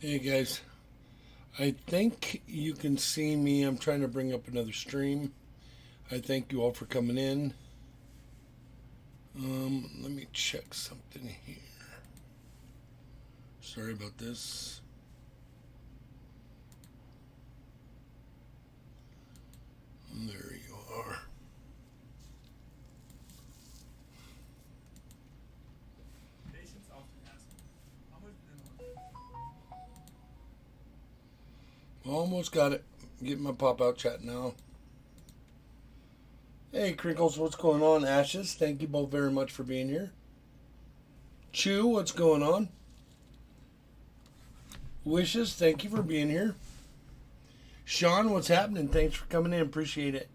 Hey guys, I think you can see me. I'm trying to bring up another stream. I thank you all for coming in. Let me check something here. Sorry about this. There you are. Patients often ask me, how much do they want? Almost got it. Getting my pop out chat now. Hey Crinkles, what's going on? Ashes, thank you both very much for being here. Chew, what's going on? Wishes, thank you for being here. Sean, what's happening? Thanks for coming in. Appreciate it.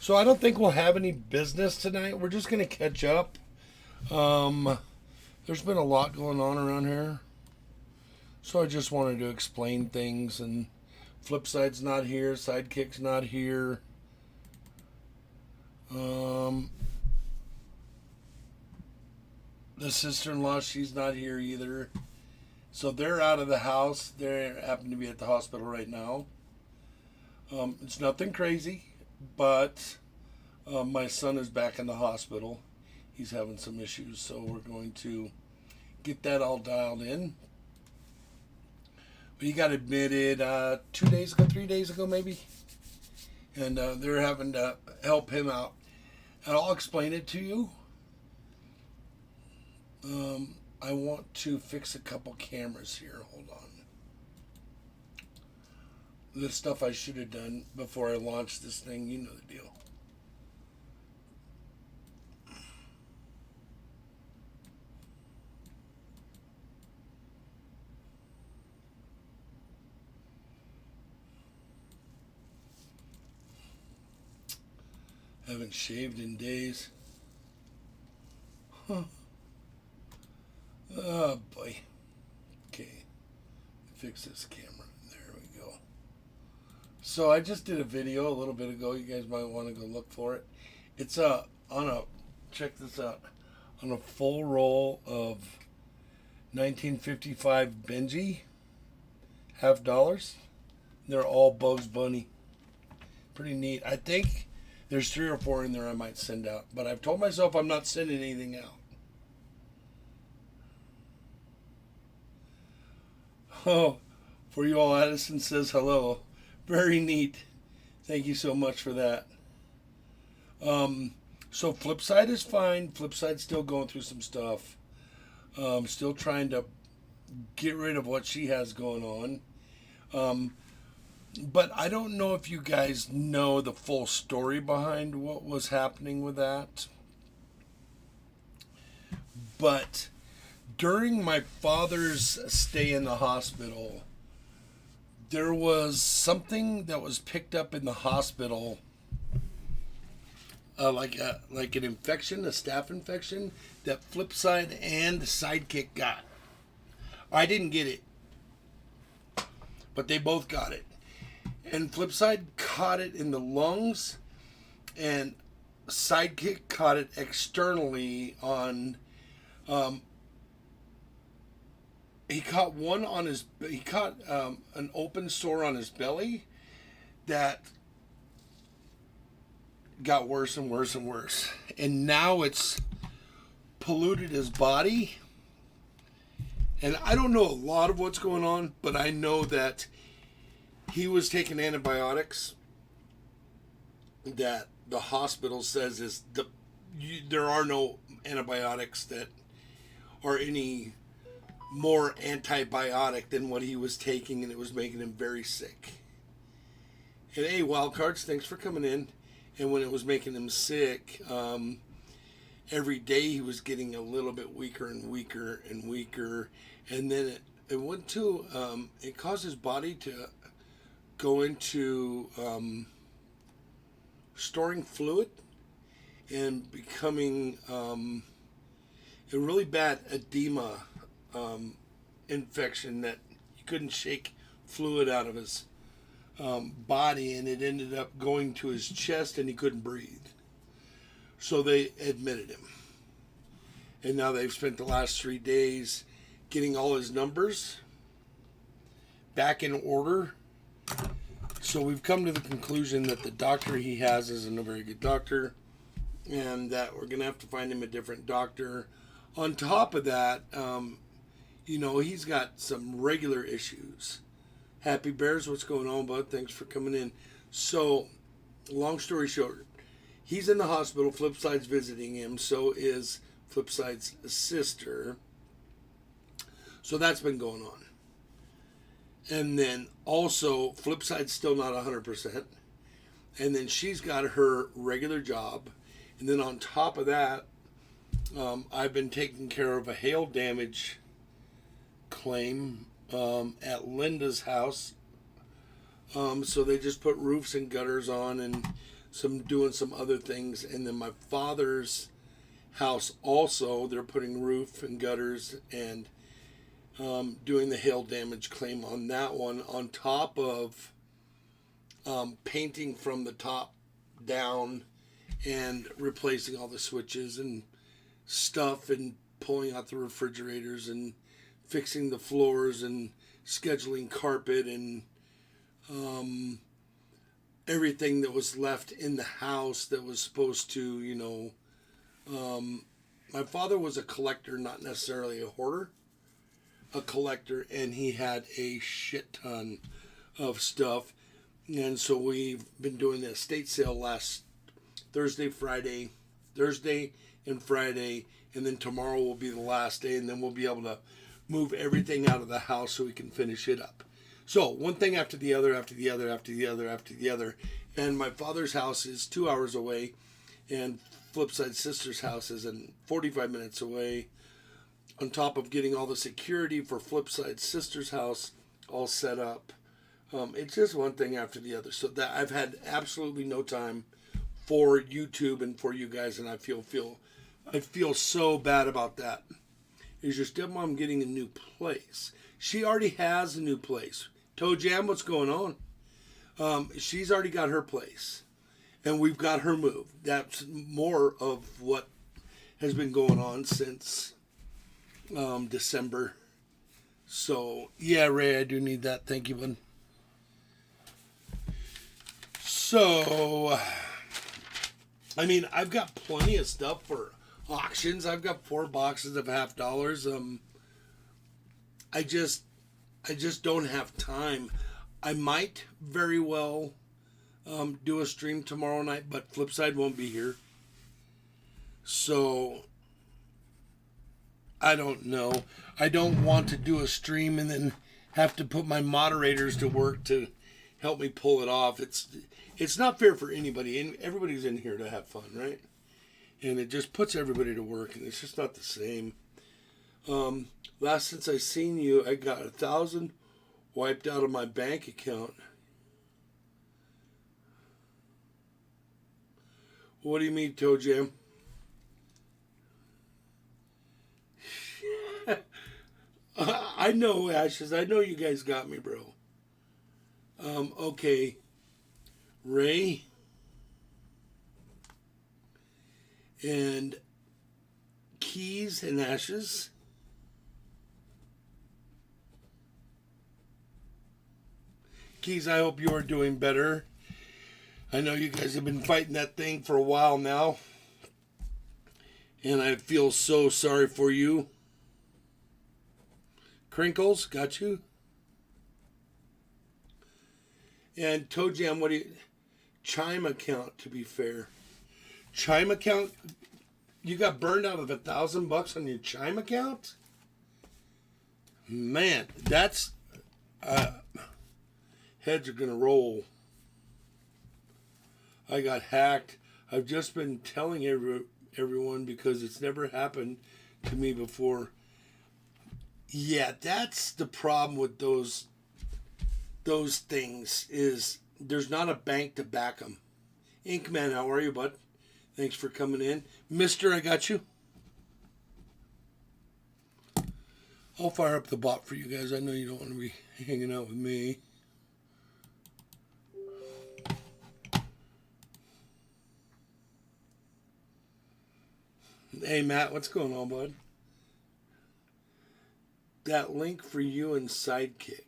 So I don't think we'll have any business tonight. We're just going to catch up. There's been a lot going on around here. So I just wanted to explain things. And Flipside's not here. Sidekick's not here. The sister-in-law, she's not here either. So they're out of the house. They happen to be at the hospital right now. It's nothing crazy, but my son is back in the hospital. He's having some issues, so we're going to get that all dialed in. But he got admitted 2 days ago, 3 days ago maybe, and they're having to help him out. And I'll explain it to you. I want to fix a couple cameras here. Hold on. The stuff I should have done before I launched this thing, you know the deal. Haven't shaved in days. Huh. Oh boy. Okay. Fix this camera. There we go. So I just did a video a little bit ago. You guys might want to go look for it. It's on a, check this out, on a full roll of 1955 Benji half dollars. They're all Bugs Bunny. Pretty neat. I think there's 3 or 4 in there I might send out, but I've told myself I'm not sending anything out. Oh, for you all, Addison says hello. Very neat. Thank you so much for that. So Flipside is fine. Flipside's still going through some stuff. Still trying to get rid of what she has going on. But I don't know if you guys know the full story behind what was happening with that. But during my father's stay in the hospital, there was something that was picked up in the hospital, like an infection, a staph infection, that Flipside and Sidekick got. I didn't get it, but they both got it. And Flipside caught it in the lungs, and Sidekick caught it externally on. He caught one on his. He caught an open sore on his belly that got worse and worse and worse, and now it's polluted his body. And I don't know a lot of what's going on, but I know that he was taking antibiotics that the hospital says there are no antibiotics that are any more antibiotic than what he was taking, and it was making him very sick. And hey, Wildcards, thanks for coming in. And when it was making him sick, every day he was getting a little bit weaker and weaker and weaker. And then it went to, it caused his body to go into storing fluid and becoming a really bad edema infection that he couldn't shake fluid out of his body, and it ended up going to his chest and he couldn't breathe. So they admitted him. And now they've spent the last 3 days getting all his numbers back in order. So we've come to the conclusion that the doctor he has isn't a very good doctor, and that we're going to have to find him a different doctor. On top of that, he's got some regular issues. Happy Bears, what's going on, bud? Thanks for coming in. So, long story short, he's in the hospital. Flipside's visiting him. So is Flipside's sister. So that's been going on. And then also, Flipside's still not 100%. And then she's got her regular job. And then on top of that, I've been taking care of a hail damage claim at Linda's house. So they just put roofs and gutters on and doing some other things. And then my father's house also, they're putting roof and gutters and doing the hail damage claim on that one, on top of painting from the top down and replacing all the switches and stuff and pulling out the refrigerators and fixing the floors and scheduling carpet and everything that was left in the house that was supposed to, my father was a collector, not necessarily a hoarder, a collector, and he had a shit ton of stuff. And so we've been doing the estate sale last Thursday and Friday, and then tomorrow will be the last day, and then we'll be able to move everything out of the house so we can finish it up. So one thing after the other, after the other, after the other, after the other. And my father's house is 2 hours away, and Flipside's sister's house is 45 minutes away. On top of getting all the security for Flipside's sister's house all set up. It's just one thing after the other. So that I've had absolutely no time for YouTube and for you guys, and I feel so bad about that. Is your stepmom getting a new place? She already has a new place. Toe Jam, what's going on? She's already got her place, and we've got her moved. That's more of what has been going on since December. So yeah, Ray, I do need that. Thank you, bud. So, I mean, I've got plenty of stuff for auctions. I've got 4 boxes of $50. I just don't have time. I might very well do a stream tomorrow night, but Flipside won't be here. So I don't know. I don't want to do a stream and then have to put my moderators to work to help me pull it off. It's not fair for anybody, and everybody's in here to have fun, right? And it just puts everybody to work, and it's just not the same. Last since I seen you, I got 1,000 wiped out of my bank account. What do you mean, Toe Jam? I know, Ashes. I know you guys got me, bro. Okay. Ray. And Keys and Ashes. Keys, I hope you are doing better. I know you guys have been fighting that thing for a while now. And I feel so sorry for you. Crinkles, got you? And Toe Jam, what do you... Chime account, to be fair. Chime account? You got burned out of $1,000 on your Chime account? Man, that's... heads are gonna roll. I got hacked. I've just been telling everyone because it's never happened to me before. Yeah, that's the problem with those things, is there's not a bank to back them. Inkman, how are you, bud? Thanks for coming in. Mister, I got you. I'll fire up the bot for you guys. I know you don't want to be hanging out with me. Hey, Matt, what's going on, bud? that link for you and Sidekick.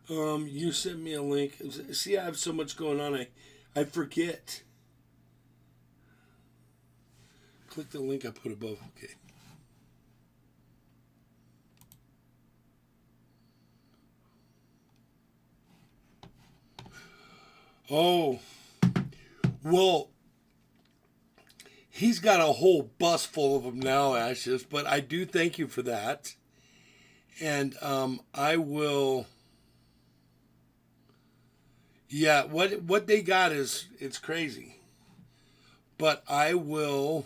You sent me a link. See, I have so much going on. I forget. Click the link I put above. Okay. Oh, well, he's got a whole bus full of them now, Ashes. But I do thank you for that, and I will. Yeah, what they got is it's crazy, but I will.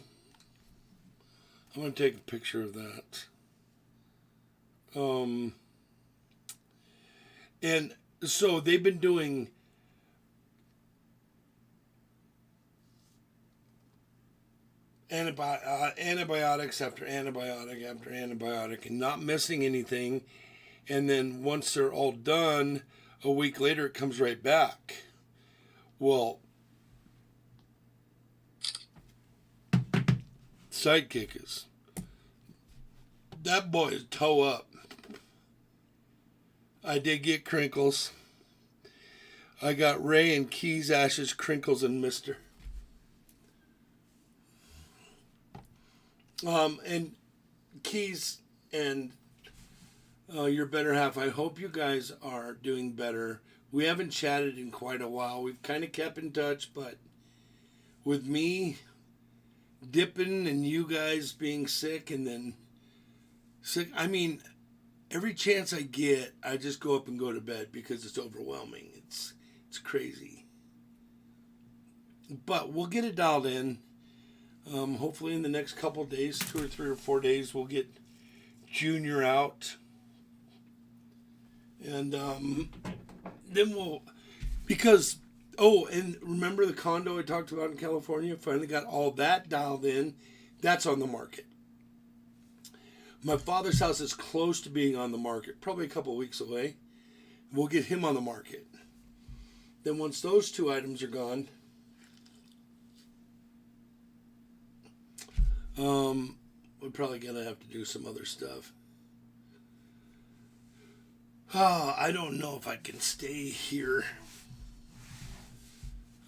I'm gonna take a picture of that. And so they've been doing antibiotics after antibiotic after antibiotic and not missing anything. And then once they're all done, a week later it comes right back. Well, Sidekick is. That boy is toe up. I did get Crinkles. I got Ray and Keys, Ashes, Crinkles, and Mister. And Keys and your better half, I hope you guys are doing better. We haven't chatted in quite a while. We've kind of kept in touch, but with me dipping and you guys being sick and then sick, I mean, every chance I get, I just go up and go to bed because it's overwhelming. It's crazy. But we'll get it dialed in. Hopefully in the next couple of days, 2 or 3 or 4 days, we'll get Junior out. And then we'll, because, oh, and remember the condo I talked about in California? Finally got all that dialed in. That's on the market. My father's house is close to being on the market, probably a couple of weeks away. We'll get him on the market. Then once those 2 items are gone, we're probably going to have to do some other stuff. I don't know if I can stay here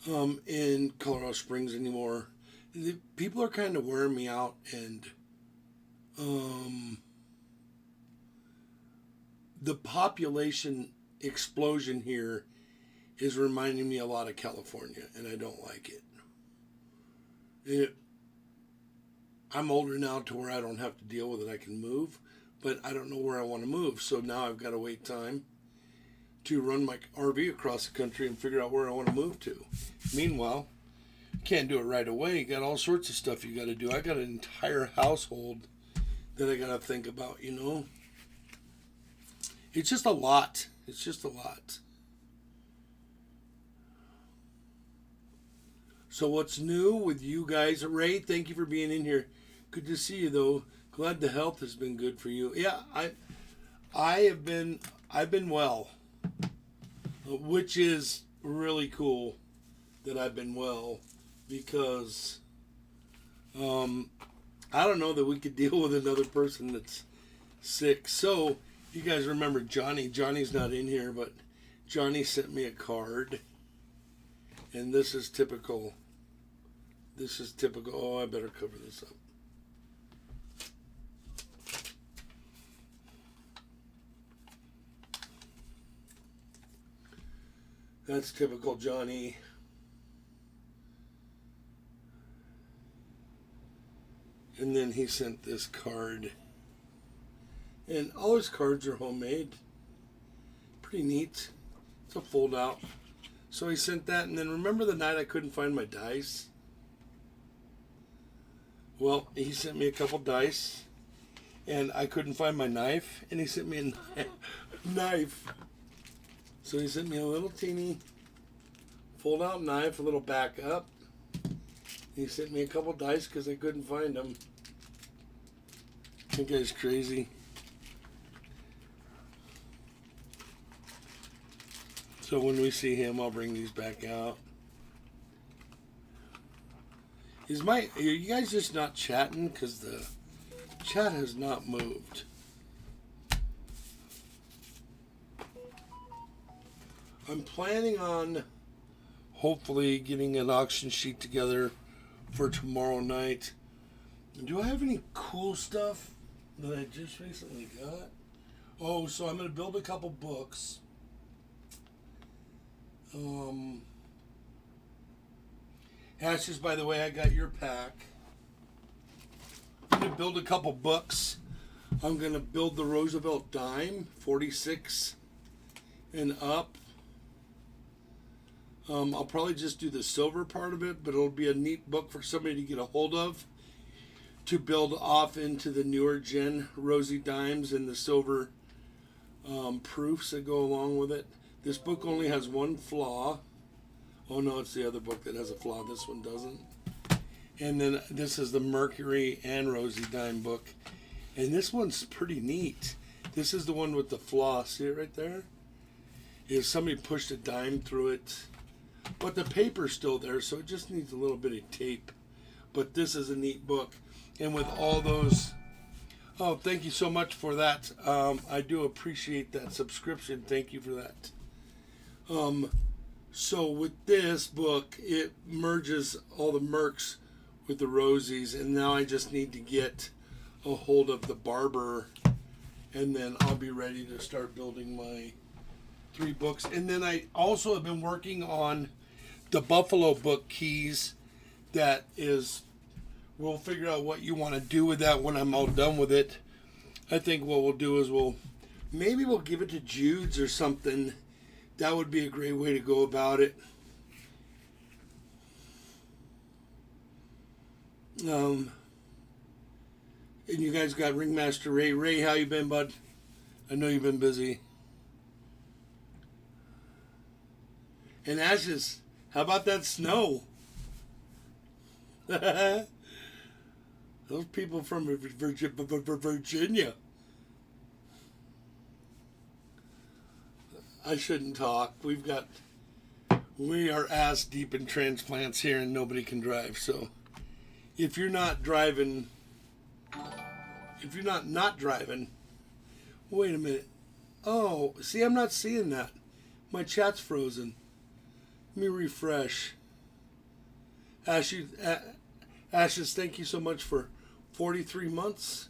in Colorado Springs anymore. The people are kind of wearing me out, and the population explosion here is reminding me a lot of California, and I don't like it. I'm older now to where I don't have to deal with it. I can move, but I don't know where I want to move. So now I've got to wait time to run my RV across the country and figure out where I want to move to. Meanwhile, you can't do it right away. You got all sorts of stuff you got to do. I got an entire household that I got to think about, you know. It's just a lot. It's just a lot. So what's new with you guys? Ray, thank you for being in here. Good to see you, though. Glad the health has been good for you. Yeah, I've been well, which is really cool that I've been well, because I don't know that we could deal with another person that's sick. So you guys remember Johnny? Johnny's not in here, but Johnny sent me a card, and this is typical. This is typical. Oh, I better cover this up. That's typical Johnny. And then he sent this card. And all his cards are homemade. Pretty neat. It's a fold out. So he sent that, and then remember the night I couldn't find my dice? Well, he sent me a couple dice, and I couldn't find my knife, and he sent me a knife. So he sent me a little teeny fold-out knife, a little backup. He sent me a couple dice because I couldn't find them. That guy's crazy. So when we see him, I'll bring these back out. Are you guys just not chatting? Because the chat has not moved. I'm planning on hopefully getting an auction sheet together for tomorrow night. Do I have any cool stuff that I just recently got? Oh, so I'm going to build a couple books. Ashes, by the way, I got your pack. I'm going to build a couple books. I'm going to build the Roosevelt dime, 46 and up. I'll probably just do the silver part of it, but it'll be a neat book for somebody to get a hold of to build off into the newer gen rosy dimes and the silver proofs that go along with it. This book only has one flaw. Oh no, it's the other book that has a flaw. This one doesn't. And then this is the Mercury and Rosy Dime book. And this one's pretty neat. This is the one with the flaw. See it right there? Is somebody pushed a dime through it. But the paper's still there, so it just needs a little bit of tape. But this is a neat book. And with all those... Oh, thank you so much for that. I do appreciate that subscription. Thank you for that. So with this book, it merges all the Mercs with the Rosies. And now I just need to get a hold of the Barber. And then I'll be ready to start building my 3 books. And then I also have been working on the Buffalo book keys. That is, we'll figure out what you want to do with that when I'm all done with it. I think what we'll do is maybe we'll give it to Jude's or something. That would be a great way to go about it. And you guys got Ringmaster Ray. Ray, how you been, bud? I know you've been busy. And Ashes, how about that snow? Those people from Virginia. I shouldn't talk. We are ass deep in transplants here and nobody can drive. So if you're not driving, not driving, wait a minute. Oh, see, I'm not seeing that. My chat's frozen. Let me refresh. Ashes, thank you so much for 43 months.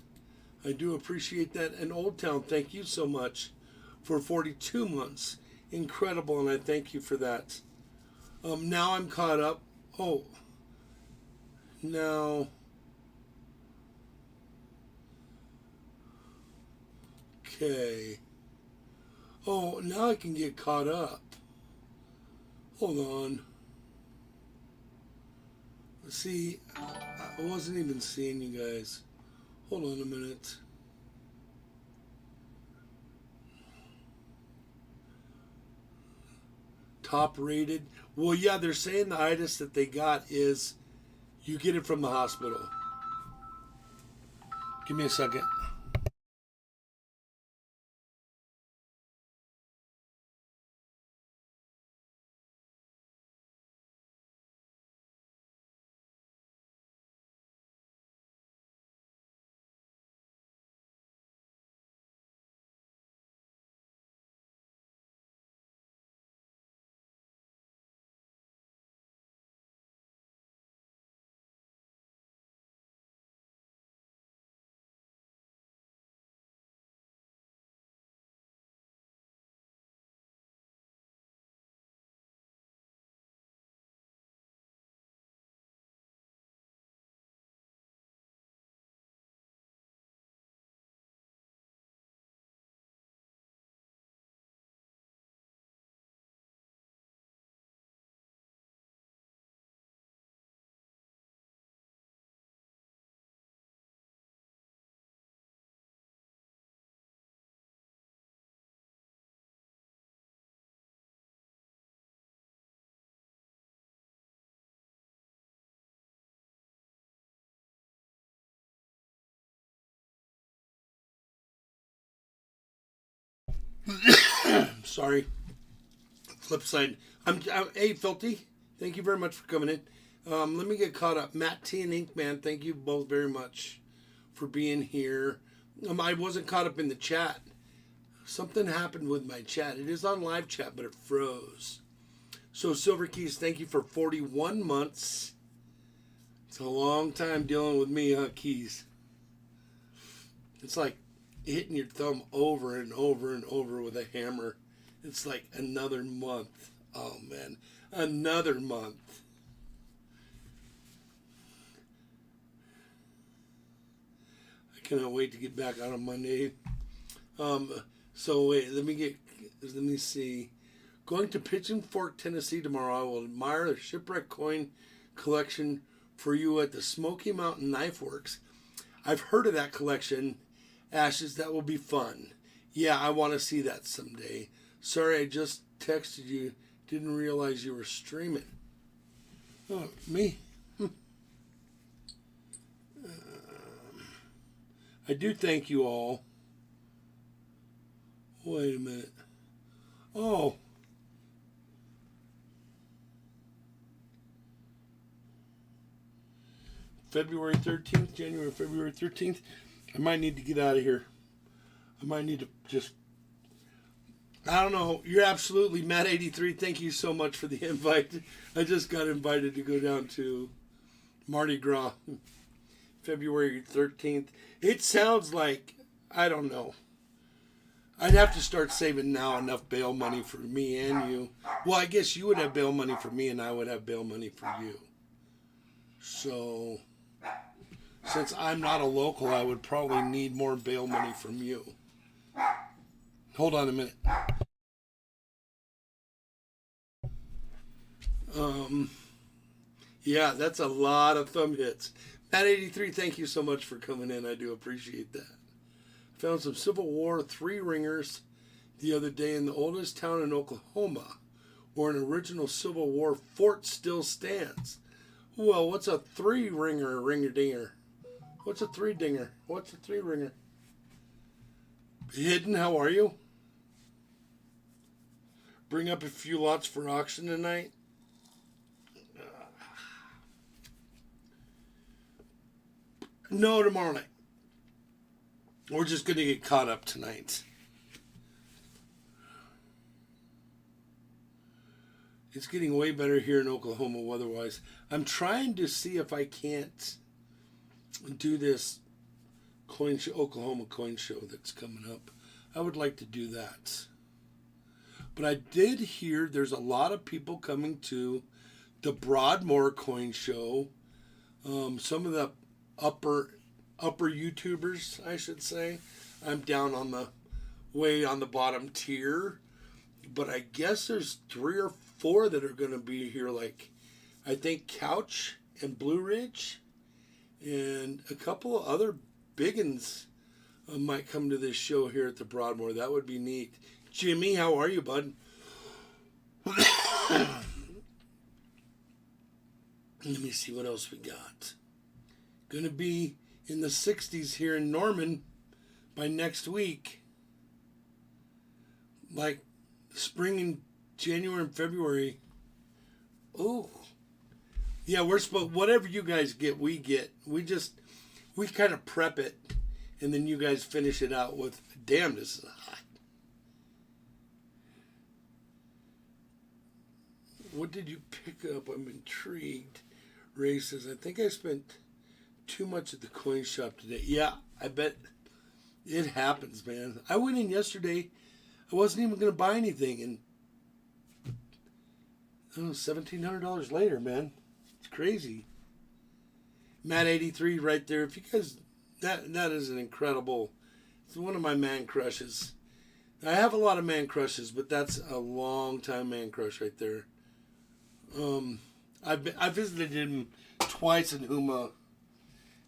I do appreciate that. And Old Town, thank you so much for 42 months. Incredible, and I thank you for that. Now I'm caught up. Oh, now. Okay. Oh, now I can get caught up. Hold on. See, I wasn't even seeing you guys. Hold on a minute. Top rated. Well, yeah, they're saying the itis that they got is you get it from the hospital. Give me a second. Sorry. Flip side. Hey, Filthy. Thank you very much for coming in. Let me get caught up. Matt T and Ink Man, thank you both very much for being here. I wasn't caught up in the chat. Something happened with my chat. It is on live chat, but it froze. So, Silver Keys, thank you for 41 months. It's a long time dealing with me, huh, Keys? It's like hitting your thumb over and over and over with a hammer. It's like another month. Oh, man. Another month. I cannot wait to get back out on Monday. So, wait, let me see. Going to Pigeon Fork, Tennessee tomorrow. I will admire the shipwreck coin collection for you at the Smoky Mountain Knife Works. I've heard of that collection, Ashes. That will be fun. Yeah, I want to see that someday. Sorry, I just texted you. Didn't realize you were streaming. Oh, me? I do thank you all. Wait a minute. Oh. February 13th, February 13th. I might need to get out of here. I might need to just... I don't know. You're absolutely Matt83. Thank you so much for the invite. I just got invited to go down to Mardi Gras, February 13th. It sounds like, I don't know. I'd have to start saving now enough bail money for me and you. Well, I guess you would have bail money for me and I would have bail money for you. So, since I'm not a local, I would probably need more bail money from you. Hold on a minute. Yeah, that's a lot of thumb hits. Matt83, thank you so much for coming in. I do appreciate that. Found some Civil War 3 ringers the other day in the oldest town in Oklahoma, where an original Civil War fort still stands. Well, what's a 3-ringer, ringer-dinger? What's a 3-dinger? What's a 3-ringer? Hidden, how are you? Bring up a few lots for auction tonight. No, tomorrow night. We're just going to get caught up tonight. It's getting way better here in Oklahoma weather-wise. I'm trying to see if I can't do this Oklahoma coin show that's coming up. I would like to do that. But I did hear there's a lot of people coming to the Broadmoor coin show. Some of the upper YouTubers, I should say. I'm down on the way on the bottom tier. But I guess there's 3 or 4 that are going to be here, like I think Couch and Blue Ridge and a couple of other biggins might come to this show here at the Broadmoor. That would be neat. Jimmy, how are you, bud? Let me see what else we got. Going to be in the 60s here in Norman by next week. Like spring in January and February. Oh. Yeah, we're supposed, whatever you guys get, we get. We kind of prep it, and then you guys finish it out with, damn, this is hot. What did you pick up? I'm intrigued. Ray says, I think I spent too much at the coin shop today. Yeah, I bet it happens, man. I went in yesterday. I wasn't even going to buy anything. And I don't know, $1,700 later, man. It's crazy. Matt83 right there. If you guys, that is an incredible, it's one of my man crushes. I have a lot of man crushes, but that's a long time man crush right there. I visited him twice in Huma.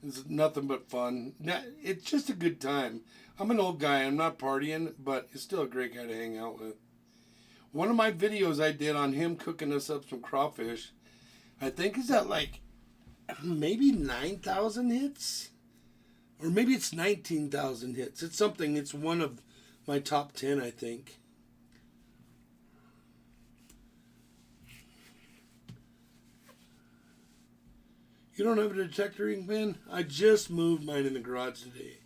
It's nothing but fun. It's just a good time. I'm an old guy. I'm not partying, but it's still a great guy to hang out with. One of my videos I did on him cooking us up some crawfish, I think is at like maybe 9,000 hits? Or maybe it's 19,000 hits. It's something. It's one of my top 10, I think. You don't have a detector ring pen? I just moved mine in the garage today.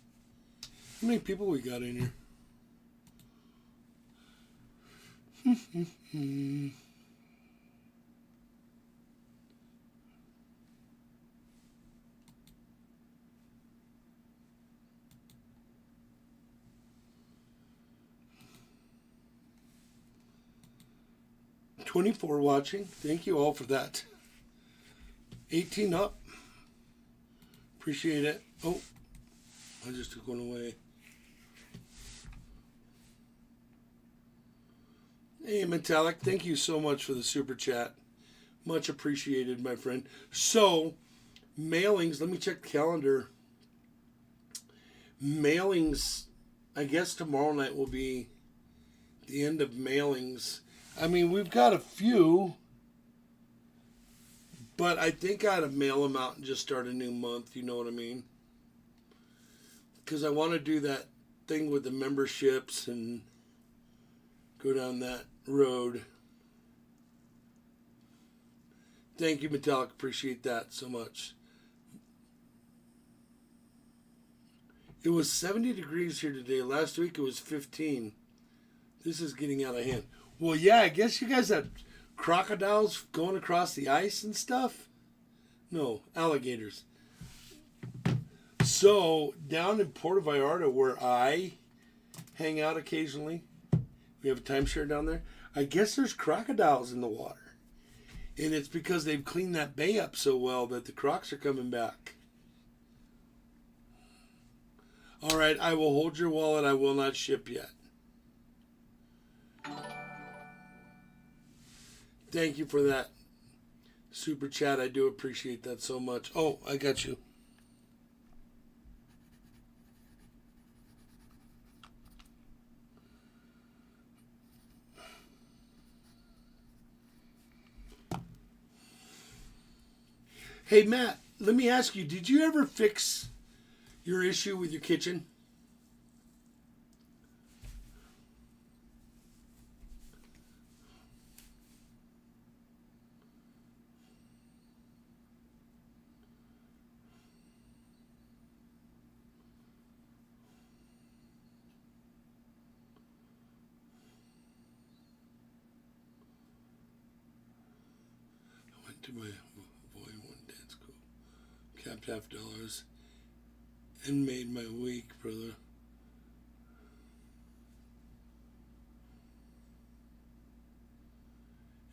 How many people we got in here? 24 watching. Thank you all for that. 18 up. Appreciate it. Oh, I just took one away. Hey, Metallic, thank you so much for the super chat. Much appreciated, my friend. So, mailings, let me check the calendar. Mailings, I guess tomorrow night will be the end of mailings. I mean, we've got a few, but I think I ought to mail them out and just start a new month, you know what I mean? Because I want to do that thing with the memberships and go down that road. Thank you, Metallic. Appreciate that so much. It was 70 degrees here today. Last week it was 15. This is getting out of hand. Well, yeah, I guess you guys have crocodiles going across the ice and stuff. No, alligators. So, down in Puerto Vallarta, where I hang out occasionally, we have a timeshare down there, I guess there's crocodiles in the water. And it's because they've cleaned that bay up so well that the crocs are coming back. All right, I will hold your wallet. I will not ship yet. Thank you for that super chat. I do appreciate that so much. Oh, I got you. Hey, Matt, let me ask you, did you ever fix your issue with your kitchen? I went to my Volume 1 dance school, capped $50 and made my week, brother.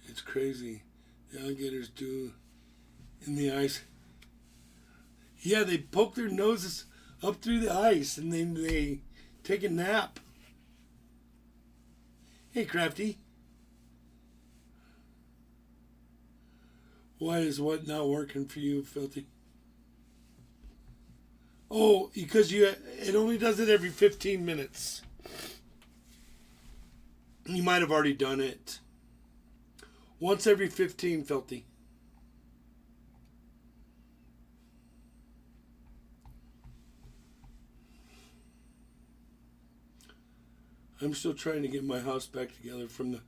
It's crazy. The alligators do in the ice. Yeah, they poke their noses up through the ice and then they take a nap. Hey, Crafty. Why is what not working for you, Filthy? Oh, because it only does it every 15 minutes. You might have already done it. Once every 15, Filthy. I'm still trying to get my house back together from the...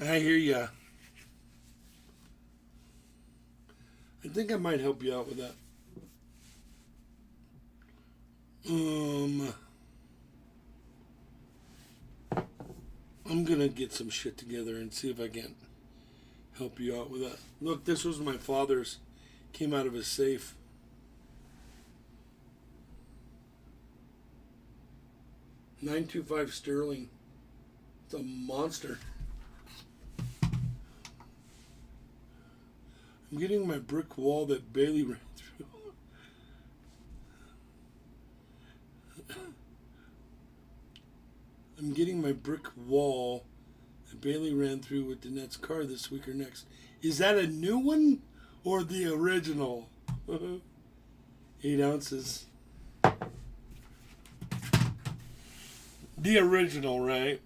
I hear ya. I think I might help you out with that. I'm gonna get some shit together and see if I can help you out with that. Look, this was my father's. Came out of his safe. $925 sterling. It's a monster. I'm getting my brick wall that Bailey ran through. I'm getting my brick wall that Bailey ran through with Danette's car this week or next. Is that a new one or the original? 8 ounces. The original, right?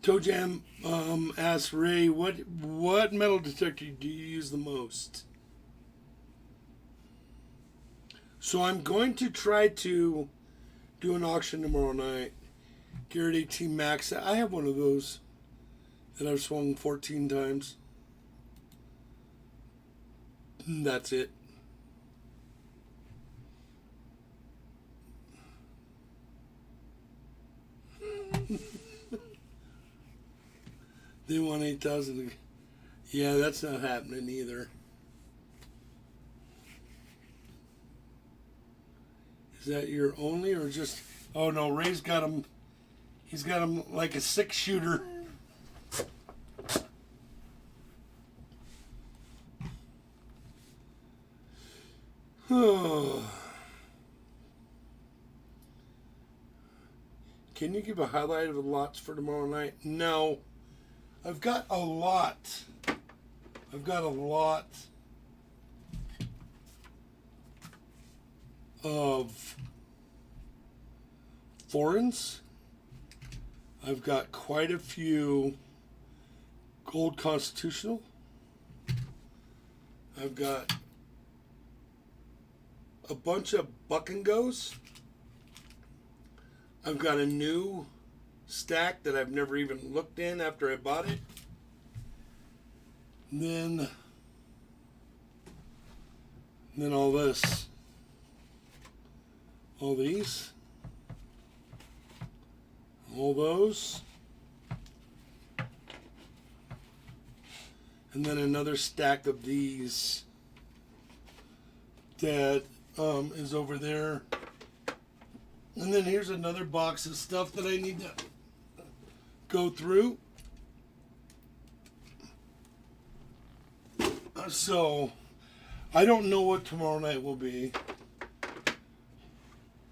Toe Jam asks Ray, what metal detector do you use the most? So I'm going to try to do an auction tomorrow night. Garrett AT Max. I have one of those that I've swung 14 times. And that's it. They won 8,000. Yeah, that's not happening either. Is that your only or just? Oh no, Ray's got him. He's got him like a 6-shooter. Can you give a highlight of the lots for tomorrow night? No. I've got a lot. Of foreigns. I've got quite a few gold constitutional. I've got a bunch of buck and goes. I've got a new stack that I've never even looked in after I bought it. And then all this. All these. All those. And then another stack of these that is over there. And then here's another box of stuff that I need to go through. So, I don't know what tomorrow night will be.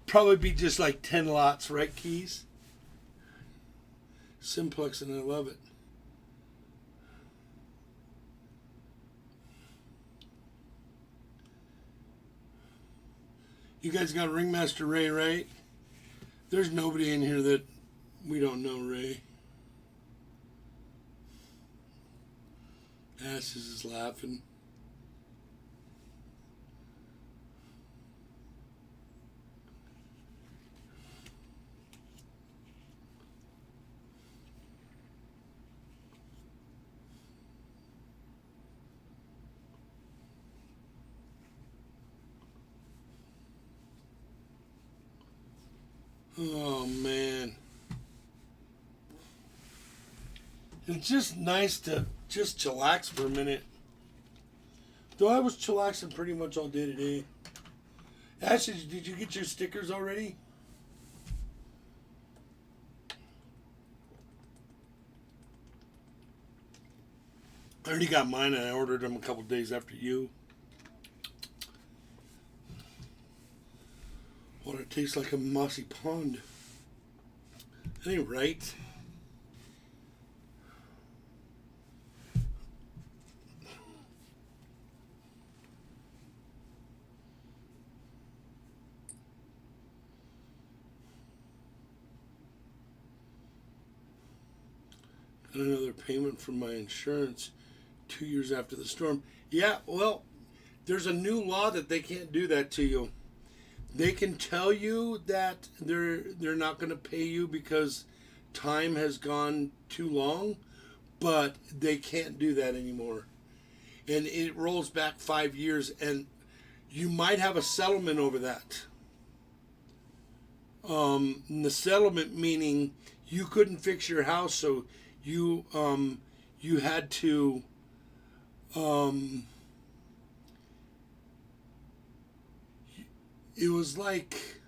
Probably be just like 10 lots, right, Keys? Simplex, and I love it. You guys got Ringmaster Ray, right? There's nobody in here that we don't know Ray. Ashes is laughing. Oh man. It's just nice to just chillax for a minute. Though I was chillaxing pretty much all day today. Ashley, did you get your stickers already? I already got mine and I ordered them a couple days after you. Water tastes like a mossy pond. That ain't right. Got another payment from my insurance 2 years after the storm. Yeah, well, there's a new law that they can't do that to you. They can tell you that they're not going to pay you because time has gone too long, but they can't do that anymore. And it rolls back 5 years, and you might have a settlement over that. And the settlement meaning you couldn't fix your house, so you had to it was like,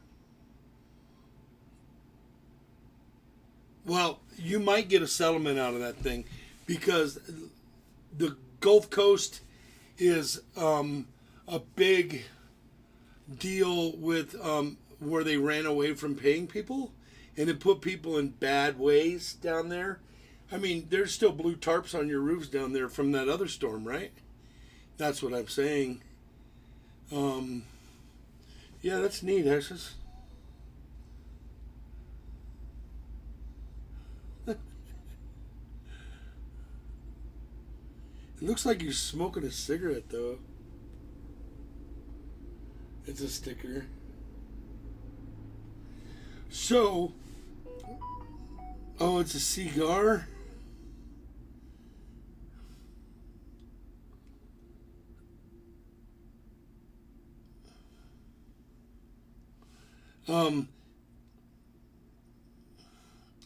well, you might get a settlement out of that thing because the Gulf Coast is a big deal with where they ran away from paying people, and it put people in bad ways down there. I mean, there's still blue tarps on your roofs down there from that other storm, right? That's what I'm saying. Yeah, that's neat, Ashes. It looks like you're smoking a cigarette, though. It's a sticker. So, oh, it's a cigar? Um,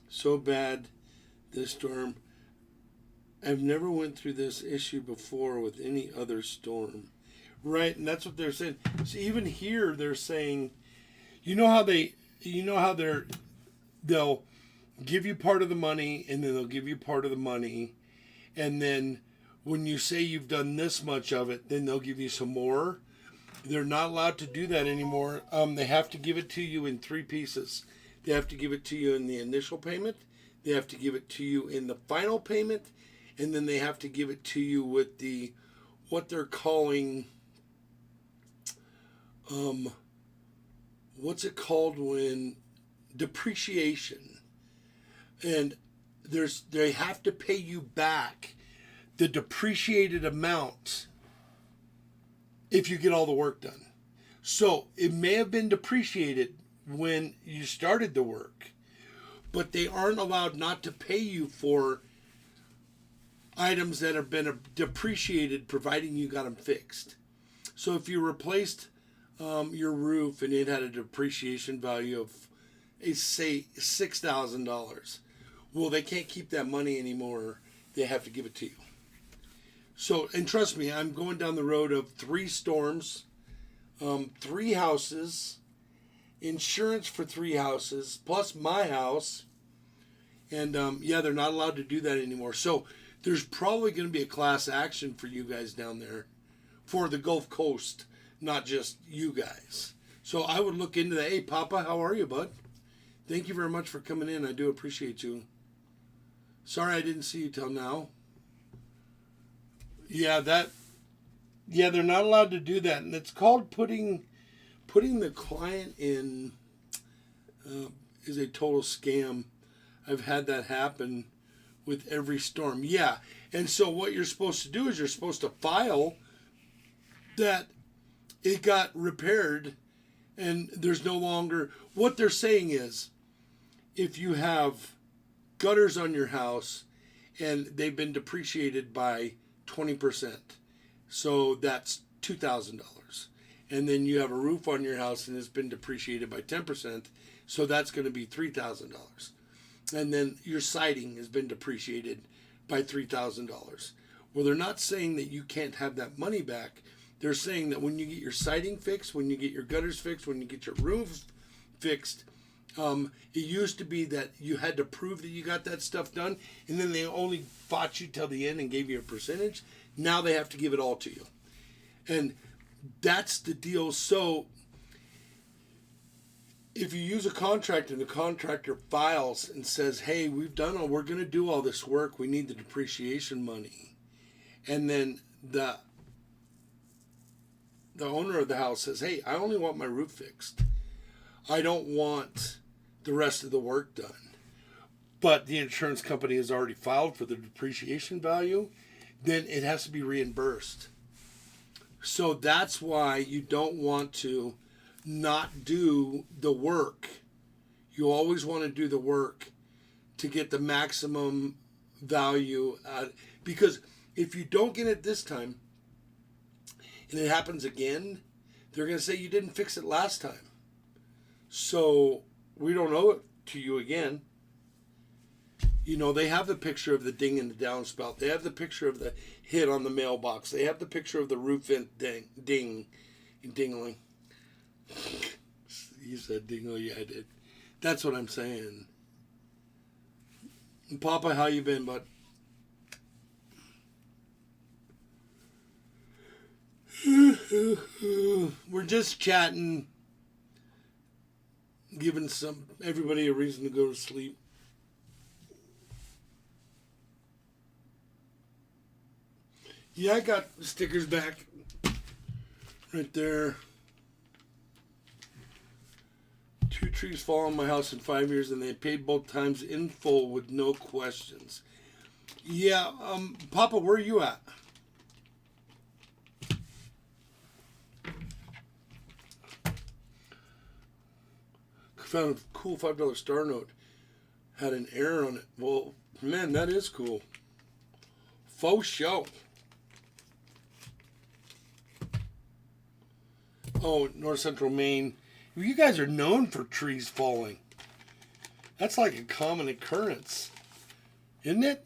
so bad, this storm. I've never went through this issue before with any other storm. Right, and that's what they're saying. So even here they're saying, they'll give you part of the money and then they'll give you part of the money, and then when you say you've done this much of it, then they'll give you some more. They're not allowed to do that anymore. They have to give it to you in three pieces. They have to give it to you in the initial payment, they have to give it to you in the final payment, and then they have to give it to you with the what they're calling what's it called when depreciation. And they have to pay you back the depreciated amount if you get all the work done. So it may have been depreciated when you started the work, but they aren't allowed not to pay you for items that have been depreciated, providing you got them fixed. So if you replaced your roof and it had a depreciation value of, say, $6,000, well, they can't keep that money anymore. They have to give it to you. So, and trust me, I'm going down the road of 3 storms, 3 houses, insurance for 3 houses, plus my house. And yeah, they're not allowed to do that anymore. So there's probably going to be a class action for you guys down there for the Gulf Coast, not just you guys. So I would look into that. Hey, Papa, how are you, bud? Thank you very much for coming in. I do appreciate you. Sorry I didn't see you till now. Yeah, they're not allowed to do that. And it's called putting the client in is a total scam. I've had that happen with every storm. Yeah. And so what you're supposed to do is you're supposed to file that it got repaired and there's no longer, what they're saying is, if you have gutters on your house and they've been depreciated by 20%, so that's $2,000. And then you have a roof on your house and it's been depreciated by 10%, so that's going to be $3,000. And then your siding has been depreciated by $3,000. Well, they're not saying that you can't have that money back. They're saying that when you get your siding fixed, when you get your gutters fixed, when you get your roof fixed, it used to be that you had to prove that you got that stuff done, and then they only fought you till the end and gave you a percentage. Now they have to give it all to you. And that's the deal. So if you use a contract and the contractor files and says, hey, we're going to do all this work, we need the depreciation money. And then the owner of the house says, hey, I only want my roof fixed. I don't want the rest of the work done. But the insurance company has already filed for the depreciation value, then it has to be reimbursed. So that's why you don't want to not do the work. You always want to do the work to get the maximum value out. Because if you don't get it this time and it happens again, they're going to say you didn't fix it last time. So we don't owe it to you again. You know, they have the picture of the ding in the downspout. They have the picture of the hit on the mailbox. They have the picture of the roof vent dingling. You said dingle, yeah, I did. That's what I'm saying. And Papa, how you been, bud? We're just chatting, giving everybody a reason to go to sleep. Yeah, I got stickers back right there. 2 trees fall on my house in 5 years, and they paid both times in full with no questions. Yeah, Papa, where are you at? found a cool $5 star note. Had an error on it. Well, man, that is cool. Faux show. Oh, North Central Maine. You guys are known for trees falling. That's like a common occurrence, isn't it?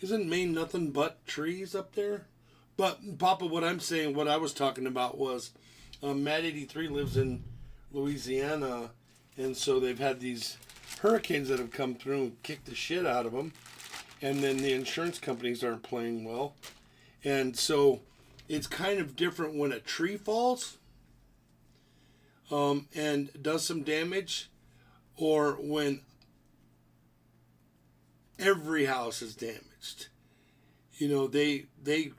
Isn't Maine nothing but trees up there? But, Papa, what I'm saying, what I was talking about was Matt 83 lives in Louisiana, and so they've had these hurricanes that have come through and kicked the shit out of them, and then the insurance companies aren't playing well. And so it's kind of different when a tree falls and does some damage, or when every house is damaged. You know, there's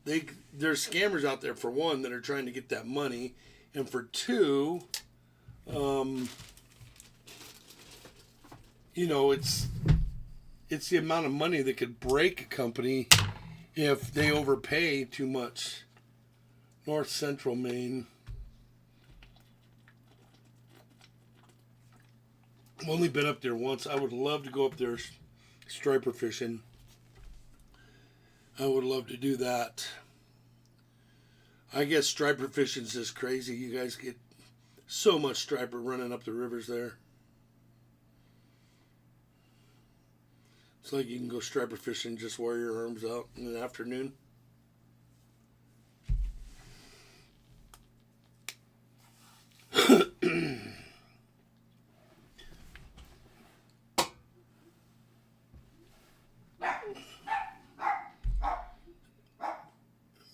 scammers out there, for one, that are trying to get that money, and for two, you know, it's the amount of money that could break a company if they overpay too much. North Central Maine. I've only been up there once. I would love to go up there striper fishing. I would love to do that. I guess striper fishing's just crazy. You guys get so much striper running up the rivers there. It's like you can go striper fishing, just wear your arms out in the afternoon.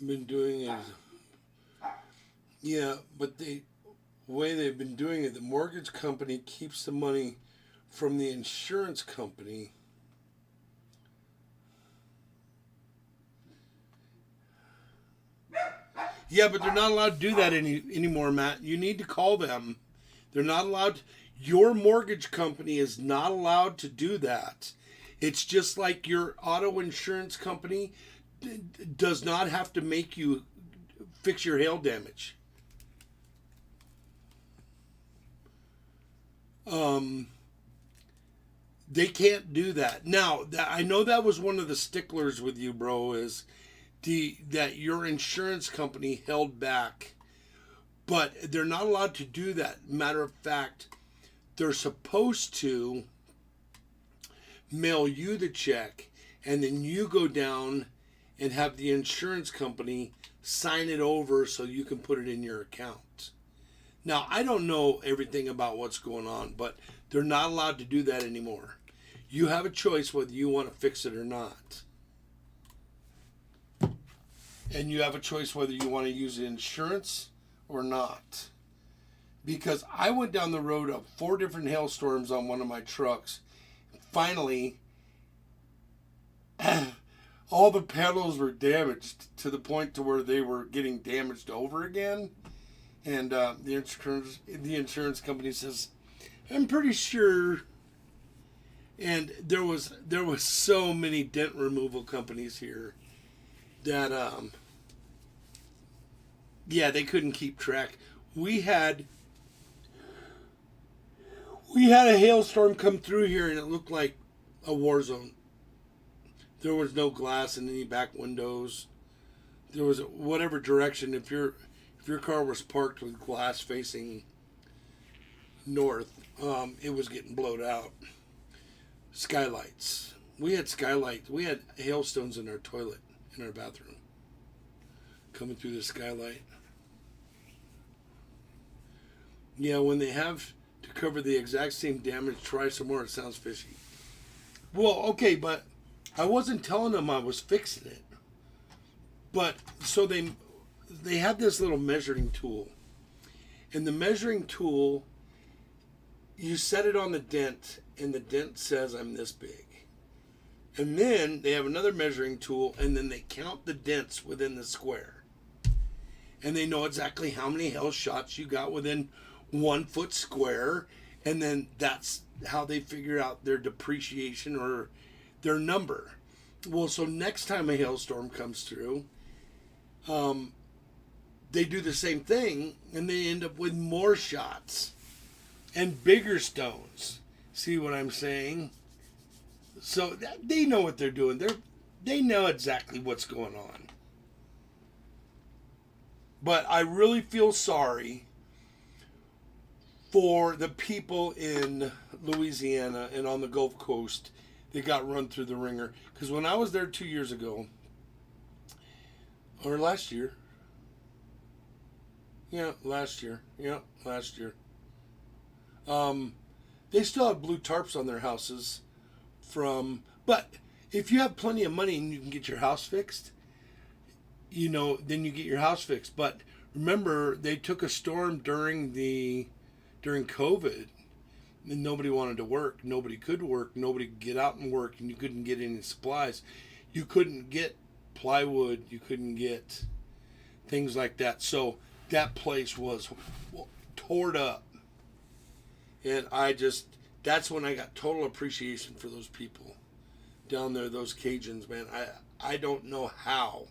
Been doing it. Yeah, but the way they've been doing it, the mortgage company keeps the money from the insurance company. Yeah, but they're not allowed to do that anymore, Matt. You need to call them. They're not allowed to, your mortgage company is not allowed to do that. It's just like your auto insurance company does not have to make you fix your hail damage. They can't do that. Now, I know that was one of the sticklers with you, bro, is that your insurance company held back. But they're not allowed to do that. Matter of fact, they're supposed to mail you the check, and then you go down and have the insurance company sign it over so you can put it in your account. Now, I don't know everything about what's going on, but they're not allowed to do that anymore. You have a choice whether you want to fix it or not. And you have a choice whether you want to use insurance or not. Because I went down the road of 4 different hailstorms on one of my trucks. Finally, all the pedals were damaged to the point to where they were getting damaged over again. And the insurance company says, I'm pretty sure. And there was so many dent removal companies here that they couldn't keep track. We had a hailstorm come through here and it looked like a war zone. There was no glass in any back windows. There was whatever direction. If your car was parked with glass facing north, it was getting blowed out. Skylights. We had skylights. We had hailstones in our toilet, in our bathroom, coming through the skylight. Yeah, when they have to cover the exact same damage, try some more. It sounds fishy. Well, okay, but I wasn't telling them I was fixing it. But so they had this little measuring tool. And the measuring tool, you set it on the dent, and the dent says I'm this big. And then they have another measuring tool, and then they count the dents within the square. And they know exactly how many hail shots you got within 1 foot square. And then that's how they figure out their depreciation or their number. Well, so next time a hailstorm comes through, they do the same thing, and they end up with more shots and bigger stones. See what I'm saying? So they know what they're doing. They know exactly what's going on. But I really feel sorry for the people in Louisiana and on the Gulf Coast that got run through the ringer. Because when I was there 2 years ago, or last year, last year, they still have blue tarps on their houses but if you have plenty of money and you can get your house fixed, then you get your house fixed. But remember, they took a storm during COVID, and nobody wanted to work. Nobody could work. Nobody could get out and work, and you couldn't get any supplies. You couldn't get plywood. You couldn't get things like that. So that place was torn up. And that's when I got total appreciation for those people down there, those Cajuns, man. I don't know how.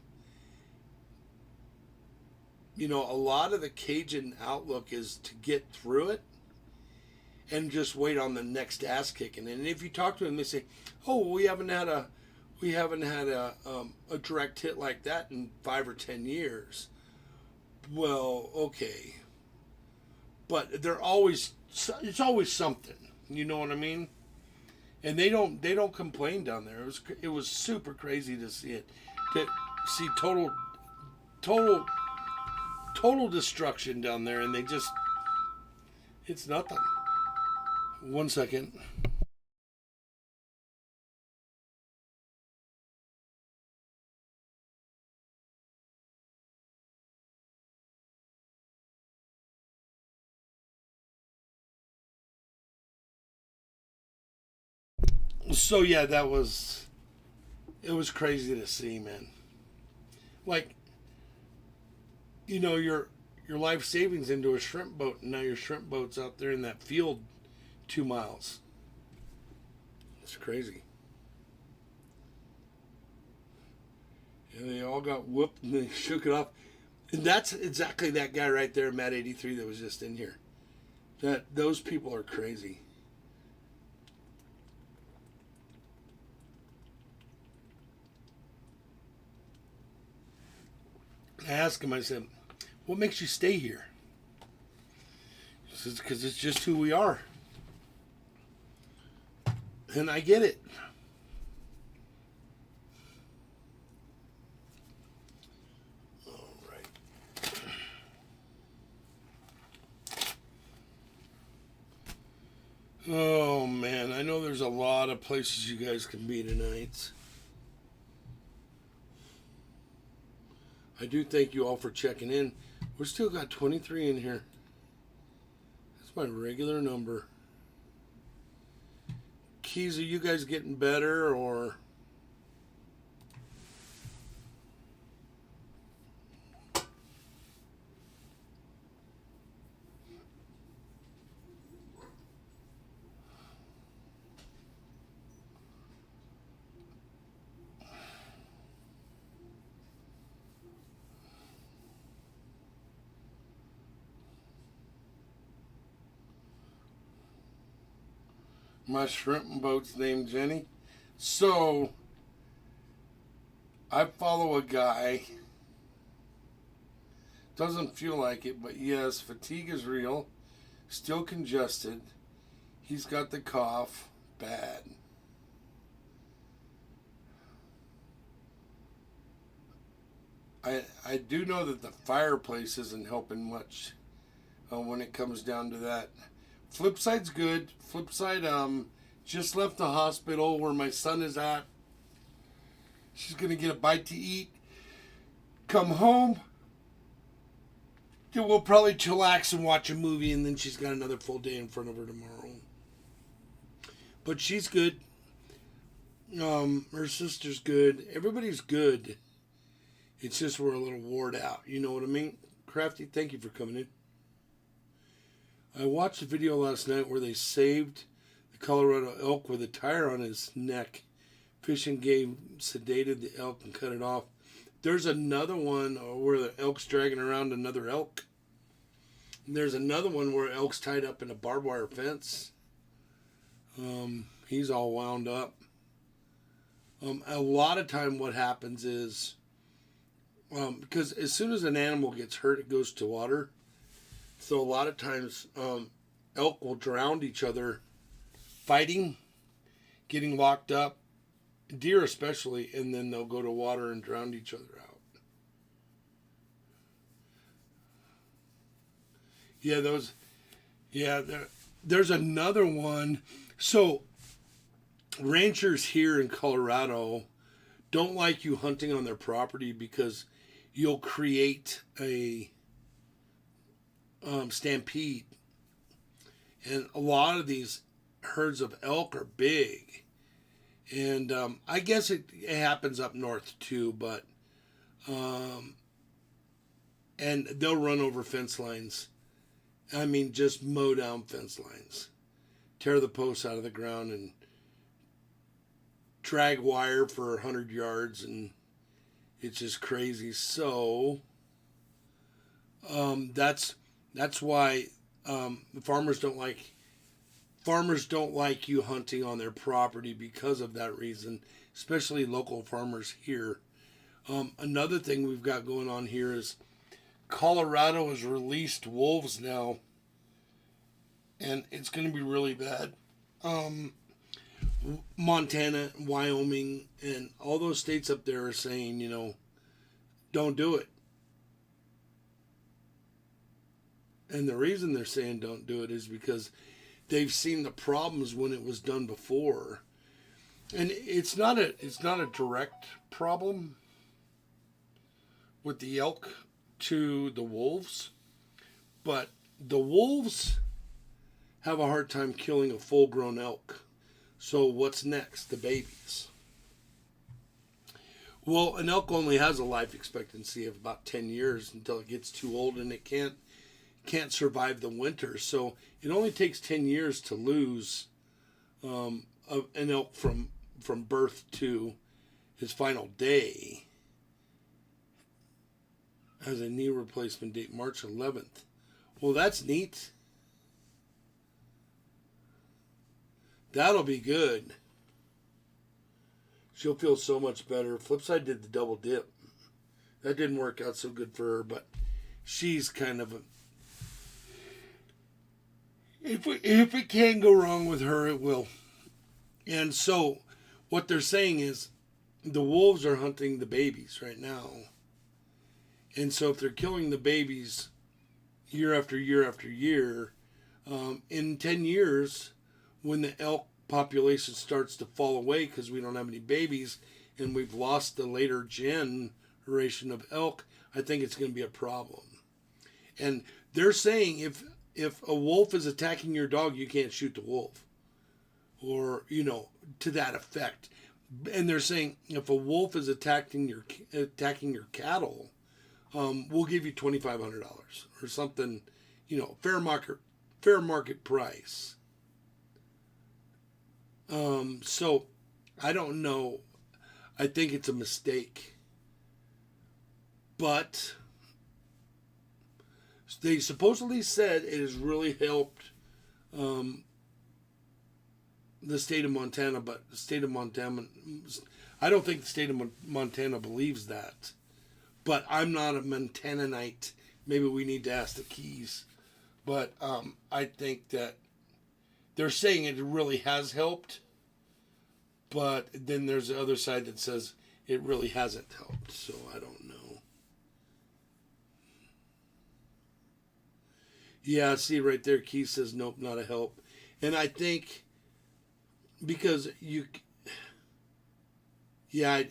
A lot of the Cajun outlook is to get through it and just wait on the next ass kicking. And if you talk to them, they say, "Oh, we haven't had a direct hit like that in 5 or 10 years." Well, okay, but it's always something. You know what I mean? And they don't complain down there. It was super crazy to see it, to see total destruction down there, and it's nothing. 1 second. So yeah, it was crazy to see, man. Like, your life savings into a shrimp boat, and now your shrimp boat's out there in that field 2 miles. It's crazy. And they all got whooped and they shook it off. And that's exactly that guy right there, Matt 83, that was just in here. Those people are crazy. I asked him, I said, "What makes you stay here?" He says, "Because it's just who we are." And I get it. All right. Oh, man. I know there's a lot of places you guys can be tonight. I do thank you all for checking in. We're still got 23 in here. That's my regular number. Keys, are you guys getting better or? My shrimp boat's named Jenny. So, I follow a guy. Doesn't feel like it, but yes, fatigue is real. Still congested. He's got the cough. Bad. I do know that the fireplace isn't helping much when it comes down to that. Flipside's good. Flipside just left the hospital where my son is at. She's going to get a bite to eat. Come home. We'll probably chillax and watch a movie, and then she's got another full day in front of her tomorrow. But she's good. Her sister's good. Everybody's good. It's just we're a little wore out. You know what I mean? Crafty, thank you for coming in. I watched a video last night where they saved the Colorado elk with a tire on his neck. Fish and Game sedated the elk and cut it off. There's another one where the elk's dragging around another elk. There's another one where elk's tied up in a barbed wire fence. He's all wound up. A lot of time what happens is, because as soon as an animal gets hurt, it goes to water. So a lot of times elk will drown each other fighting, getting locked up, deer especially, and then they'll go to water and drown each other out. Yeah, those. Yeah, there's another one. So, ranchers here in Colorado don't like you hunting on their property because you'll create a stampede. And a lot of these herds of elk are big. And I guess it happens up north too, but. And they'll run over fence lines. I mean, just mow down fence lines, tear the posts out of the ground, and drag wire for 100 yards, and it's just crazy. So that's why farmers don't like you hunting on their property because of that reason, especially local farmers here. Another thing we've got going on here is Colorado has released wolves now, and it's going to be really bad. Montana, Wyoming, and all those states up there are saying, don't do it. And the reason they're saying don't do it is because they've seen the problems when it was done before. And it's not a direct problem with the elk to the wolves, but the wolves have a hard time killing a full-grown elk. So what's next? The babies. Well, an elk only has a life expectancy of about 10 years until it gets too old and it can't survive the winter. So it only takes 10 years to lose an elk from birth to his final day. Has a knee replacement date March 11th. Well, that's neat. That'll be good. She'll feel so much better. Flipside did the double dip. That didn't work out so good for her, but she's kind of a... If it can go wrong with her, it will. And so, what they're saying is, the wolves are hunting the babies right now. And so if they're killing the babies year after year after year, in 10 years, when the elk population starts to fall away because we don't have any babies and we've lost the later generation of elk, I think it's going to be a problem. And they're saying if a wolf is attacking your dog, you can't shoot the wolf. Or, to that effect. And they're saying if a wolf is attacking your cattle, we'll give you $2,500 or something, fair market price. So I don't know. I think it's a mistake, but they supposedly said it has really helped the state of Montana, but the state of Montana, I don't think the state of Montana believes that. But I'm not a Montananite. Maybe we need to ask the Keys. But I think that they're saying it really has helped. But then there's the other side that says it really hasn't helped. So I don't know. Yeah, see right there, Keys says nope, not a help. And I think because you... Yeah.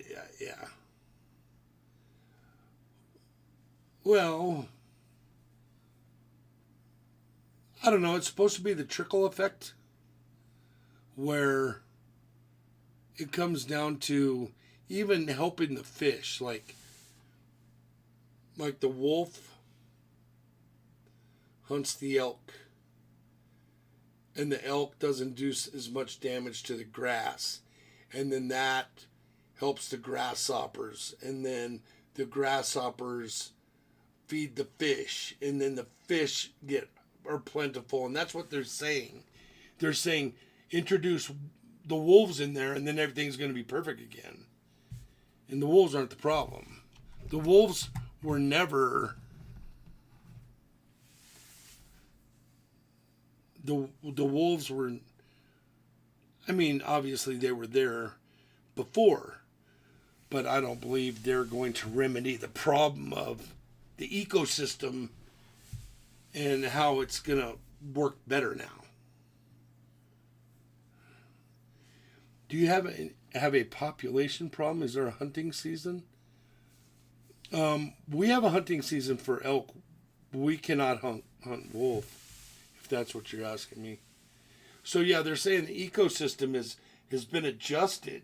Well, I don't know. It's supposed to be the trickle effect where it comes down to even helping the fish. Like the wolf hunts the elk, and the elk doesn't do as much damage to the grass. And then that helps the grasshoppers. And then the grasshoppers feed the fish, and then the fish are plentiful, and that's what they're saying. They're saying introduce the wolves in there, and then everything's going to be perfect again. And the wolves aren't the problem. The wolves were never the wolves were. I mean, obviously they were there before, but I don't believe they're going to remedy the problem of the ecosystem and how it's going to work better now. Do you have a population problem? Is there a hunting season? We have a hunting season for elk. We cannot hunt wolf, if that's what you're asking me. So yeah, they're saying the ecosystem has been adjusted.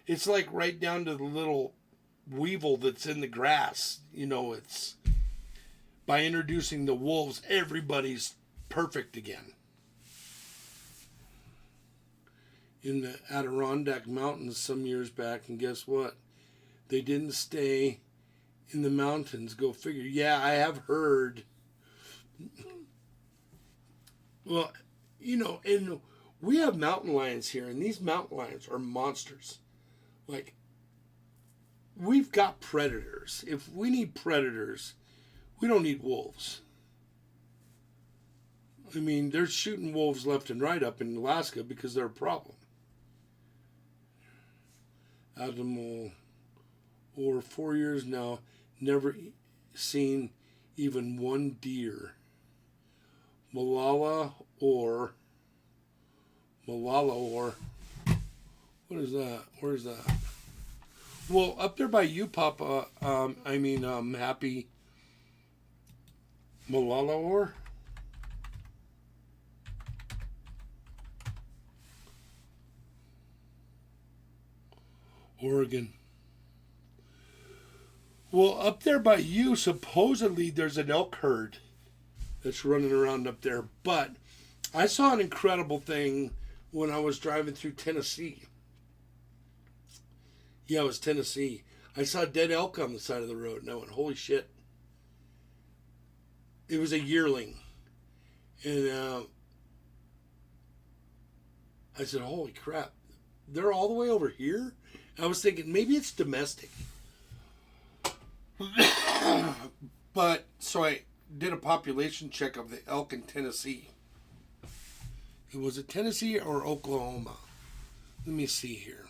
It's like right down to the little weevil that's in the grass. It's by introducing the wolves, everybody's perfect again. In the Adirondack Mountains some years back, and guess what? They didn't stay in the mountains. Go figure. Yeah, I have heard. Well, and we have mountain lions here, and these mountain lions are monsters. Like, we've got predators. If we need predators, we don't need wolves. I mean, they're shooting wolves left and right up in Alaska because they're a problem. Animal, or 4 years now, never seen even one deer. Malala or what is that? Where's that? Well, up there by you, Papa. Happy Malala or. Oregon. Well, up there by you, supposedly there's an elk herd that's running around up there. But I saw an incredible thing when I was driving through Tennessee. Yeah, it was Tennessee. I saw dead elk on the side of the road, and I went, holy shit. It was a yearling. And I said, holy crap. They're all the way over here? I was thinking, maybe it's domestic. But, so I did a population check of the elk in Tennessee. Was it Tennessee or Oklahoma? Let me see here.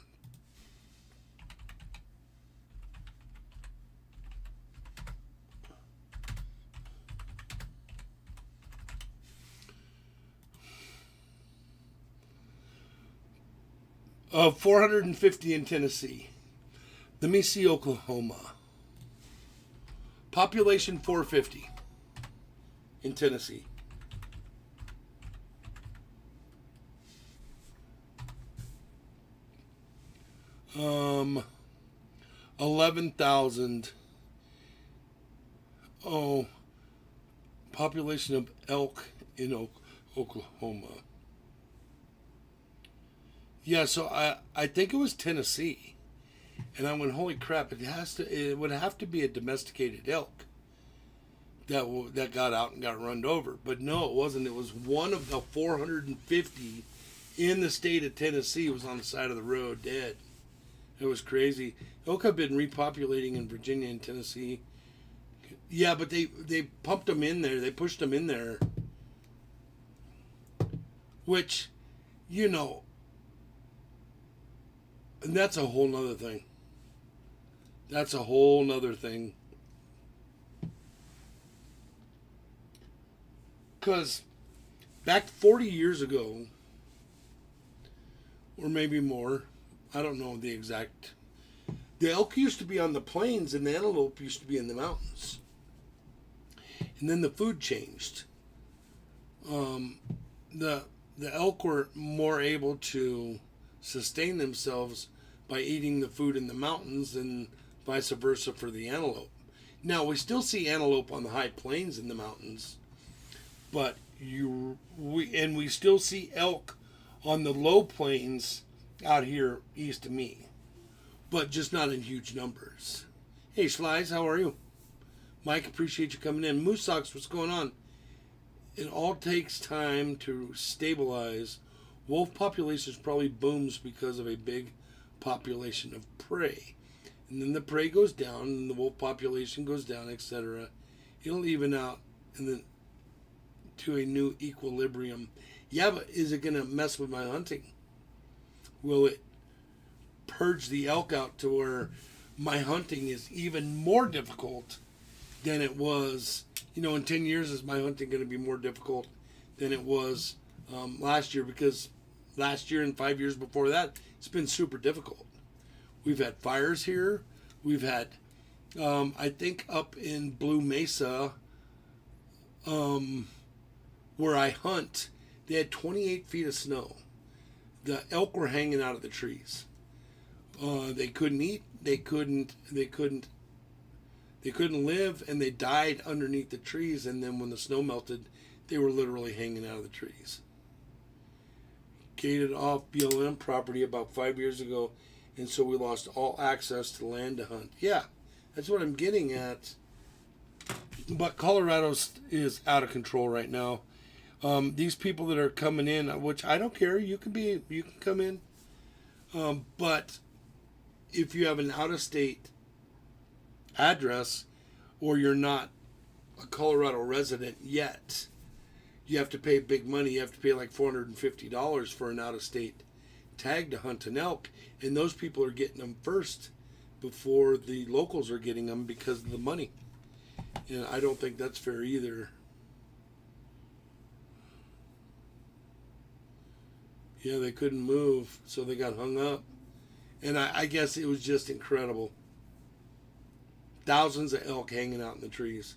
Of 450 in Tennessee. Let me see Oklahoma. Population 450 in Tennessee. 11,000. Oh, population of elk in Oklahoma. Yeah, so I think it was Tennessee, and I went, holy crap! It would have to be a domesticated elk that got out and got run over. But no, it wasn't. It was one of the 450 in the state of Tennessee was on the side of the road dead. It was crazy. Elk have been repopulating in Virginia and Tennessee. Yeah, but they pumped them in there. They pushed them in there, which, and that's a whole nother thing. That's a whole nother thing. Because back 40 years ago, or maybe more, I don't know the exact. The elk used to be on the plains and the antelope used to be in the mountains. And then the food changed. The elk were more able to sustain themselves by eating the food in the mountains and vice versa for the antelope. Now, we still see antelope on the high plains in the mountains, but we still see elk on the low plains out here east of me, but just not in huge numbers. Hey, Slides, how are you? Mike, appreciate you coming in. Moose Socks, what's going on? It all takes time to stabilize. Wolf populations probably booms because of a big population of prey. And then the prey goes down, and the wolf population goes down, etc. It'll even out and then to a new equilibrium. Yeah, but is it going to mess with my hunting? Will it purge the elk out to where my hunting is even more difficult than it was? In 10 years, is my hunting going to be more difficult than it was last year? Because last year and 5 years before that, it's been super difficult. We've had fires here. We've had, I think, up in Blue Mesa, where I hunt, they had 28 feet of snow. The elk were hanging out of the trees. They couldn't eat. They couldn't live, and they died underneath the trees. And then when the snow melted, they were literally hanging out of the trees. Gated off BLM property about 5 years ago, and so we lost all access to land to hunt. Yeah, that's what I'm getting at. But Colorado is out of control right now. These people that are coming in, which I don't care, you can come in. But if you have an out-of-state address, or you're not a Colorado resident yet, you have to pay big money. You have to pay like $450 for an out-of-state tag to hunt an elk, and those people are getting them first before the locals are getting them because of the money. And I don't think that's fair either. Yeah, they couldn't move, so they got hung up. And I guess it was just incredible. Thousands of elk hanging out in the trees.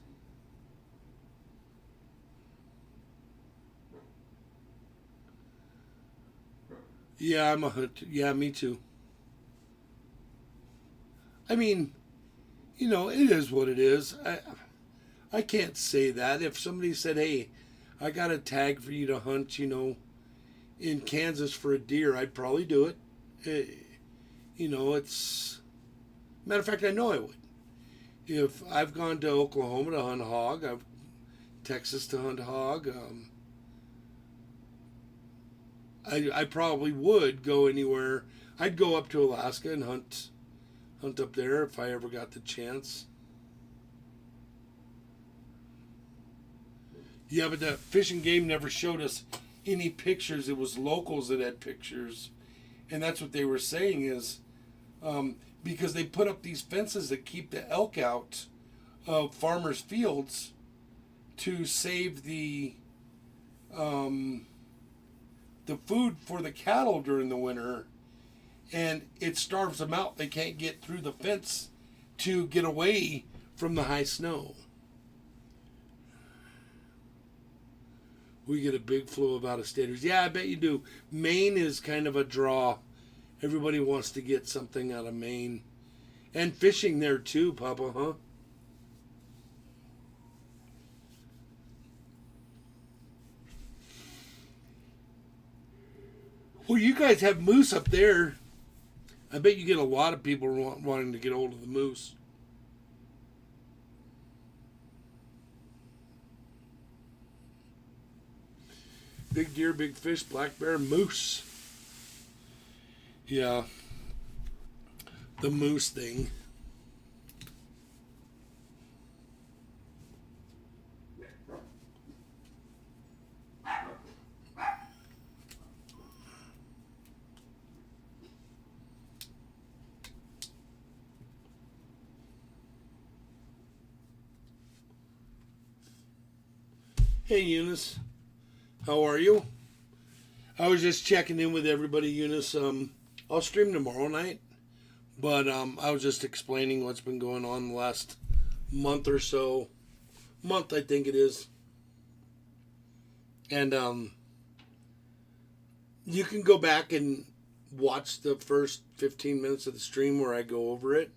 Yeah, I'm a hunter. Yeah, me too. I mean, it is what it is. I can't say that. If somebody said, hey, I got a tag for you to hunt, in Kansas for a deer, I'd probably do it. It's... Matter of fact, I know I would. If I've gone to Oklahoma to hunt hog, Texas to hunt hog, I probably would go anywhere. I'd go up to Alaska and hunt up there if I ever got the chance. Yeah, but the Fish and Game never showed us any pictures. It was locals that had pictures, and that's what they were saying is because they put up these fences that keep the elk out of farmers' fields to save the food for the cattle during the winter, and it starves them out. They can't get through the fence to get away from the high snow. We get a big flow of out-of-staters. Yeah, I bet you do. Maine is kind of a draw. Everybody wants to get something out of Maine. And fishing there too, Papa, huh? Well, you guys have moose up there. I bet you get a lot of people wanting to get hold of the moose. Big deer, big fish, black bear, moose. Yeah. The moose thing. Hey, Eunice. How are you? I was just checking in with everybody, Eunice. I'll stream tomorrow night, but I was just explaining what's been going on the last month or so. Month, I think it is. And you can go back and watch the first 15 minutes of the stream where I go over it.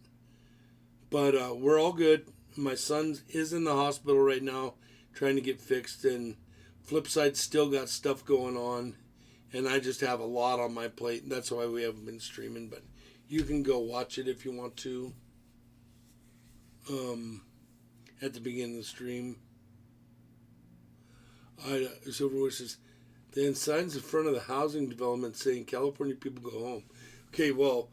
But we're all good. My son is in the hospital right now trying to get fixed, and Flipside's still got stuff going on, and I just have a lot on my plate, and that's why we haven't been streaming. But you can go watch it if you want to. at the beginning of the stream. Silver says, then signs in front of the housing development saying California people go home. Okay, well,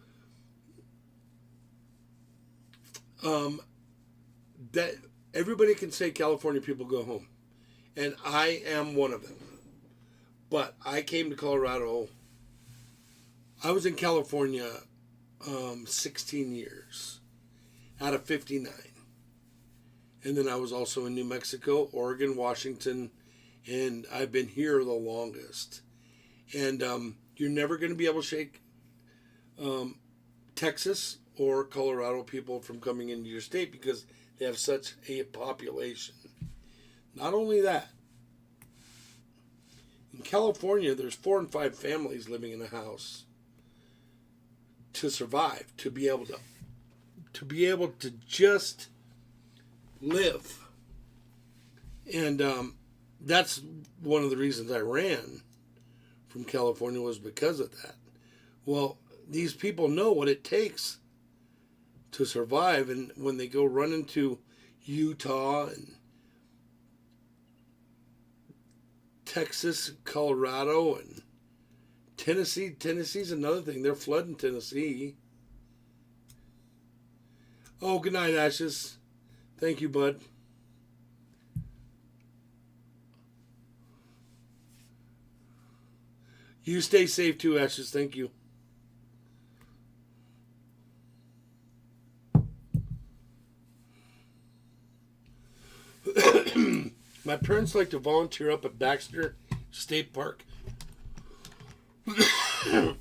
that everybody can say California people go home, and I am one of them. But I came to Colorado. I was in California 16 years out of 59. And then I was also in New Mexico, Oregon, Washington, and I've been here the longest. And you're never going to be able to shake Texas or Colorado people from coming into your state because they have such a population. Not only that, in California, there's 4 and 5 families living in a house to survive, to be able to just live. And that's one of the reasons I ran from California, was because of that. Well, these people know what it takes to survive, and when they go run into Utah and Texas, Colorado, and Tennessee's another thing. They're flooding Tennessee. Oh, good night, Ashes. Thank you, bud. You stay safe too, Ashes. Thank you. My parents like to volunteer up at Baxter State Park.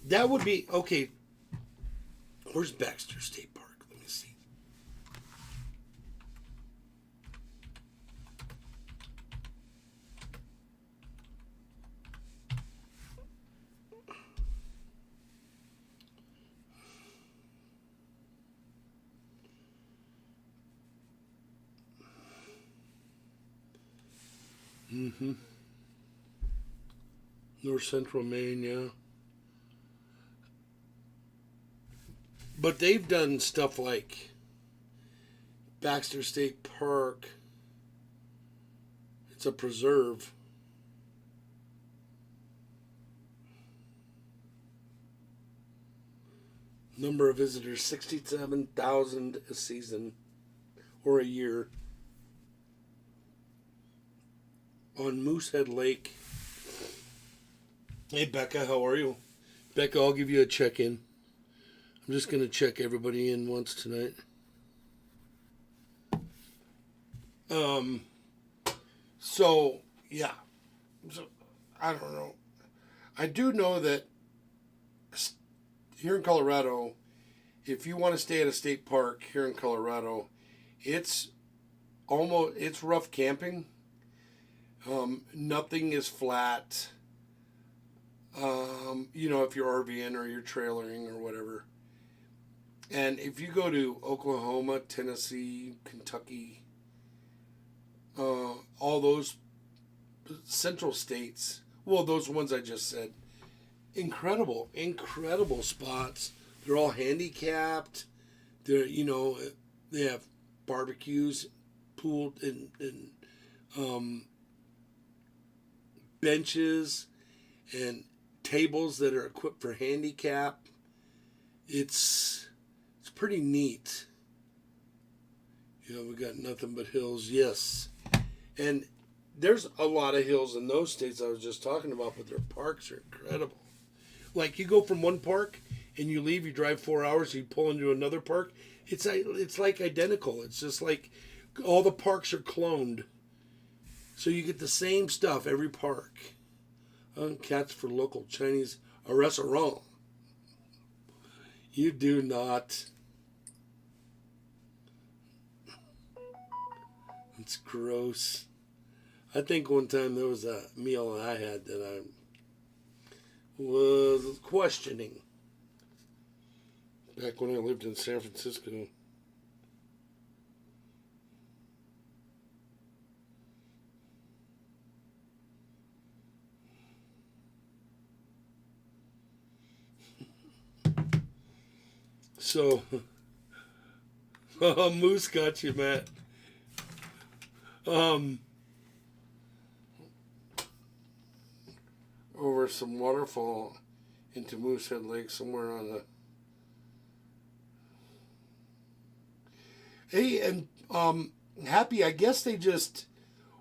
That would be okay. Where's Baxter State Park? Let me see. North Central Maine, yeah. But they've done stuff like Baxter State Park. It's a preserve. Number of visitors, 67,000 a season or a year. On Moosehead Lake. Hey, Becca, how are you? Becca, I'll give you a check-in. I'm just going to check everybody in once tonight. So, yeah. So, I don't know. I do know that here in Colorado, if you want to stay at a state park here in Colorado, it's rough camping. Nothing is flat. If you're RVing or you're trailering or whatever. And if you go to Oklahoma, Tennessee, Kentucky, all those central states, well, those ones I just said, incredible spots. They're all handicapped. They're, they have barbecues, pool, and benches and tables that are equipped for handicap. It's pretty neat. We got nothing but hills, yes. And there's a lot of hills in those states I was just talking about, but their parks are incredible. Like, you go from one park and you leave, you drive 4 hours, you pull into another park. It's like identical. It's just like all the parks are cloned. So you get the same stuff every park. Cats for local Chinese restaurant. You do not. It's gross. I think one time there was a meal I had that I was questioning. Back when I lived in San Francisco. So, Oh, Moose got you, Matt. Um, over some waterfall into Moosehead Lake somewhere on the. Hey, and Happy. I guess they just.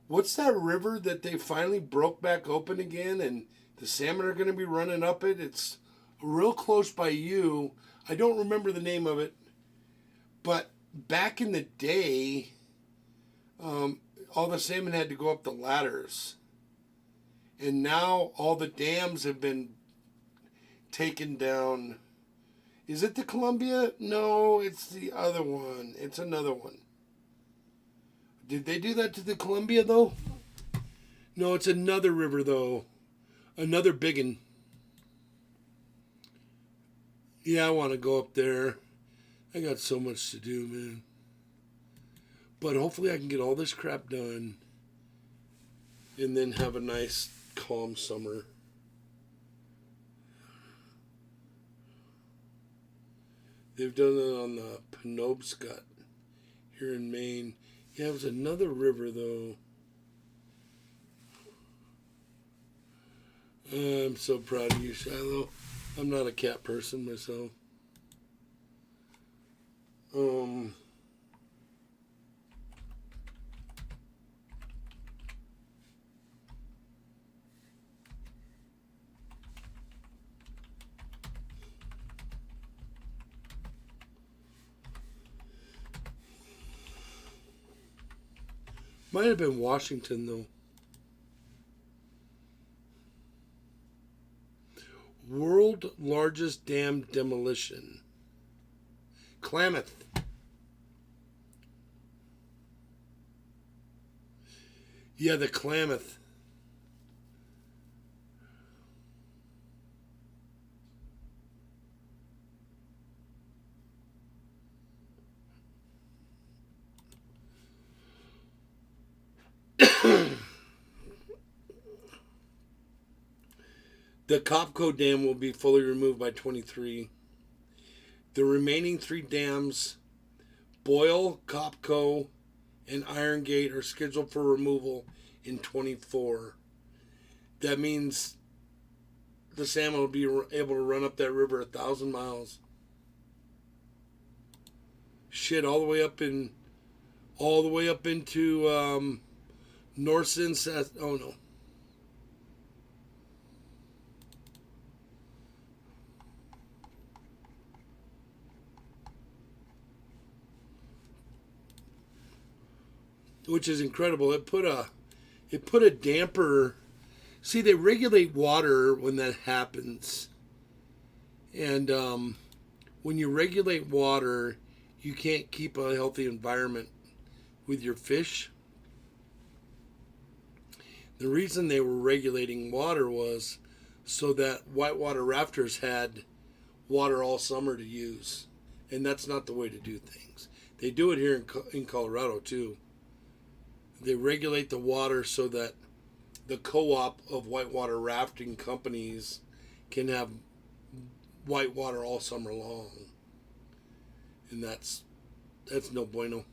What's that river that they finally broke back open again, and the salmon are going to be running up it? It's real close by you. I don't remember the name of it, but back in the day, all the salmon had to go up the ladders. And now all the dams have been taken down. Is it the Columbia? No, it's the other one. It's another one. Did they do that to the Columbia, though? No, it's another river, though. Another big one. Yeah, I want to go up there. I got so much to do, man. But hopefully I can get all this crap done and then have a nice, calm summer. They've done it on the Penobscot here in Maine. Yeah, it was another river, though. I'm so proud of you, Shiloh. I'm not a cat person myself. Might have been Washington, though. World largest dam demolition. Klamath. Yeah, the Klamath. The Copco Dam will be fully removed by 23. The remaining 3 dams, Boyle, Copco, and Iron Gate, are scheduled for removal in 24. That means the salmon will be able to run up that river 1,000 miles. Shit, all the way up into North. Oh no. Which is incredible. It put a damper. See, they regulate water when that happens, and when you regulate water, you can't keep a healthy environment with your fish. The reason they were regulating water was so that whitewater rafters had water all summer to use, and that's not the way to do things. They do it here in Colorado too. They regulate the water so that the co-op of whitewater rafting companies can have whitewater all summer long. And that's no bueno.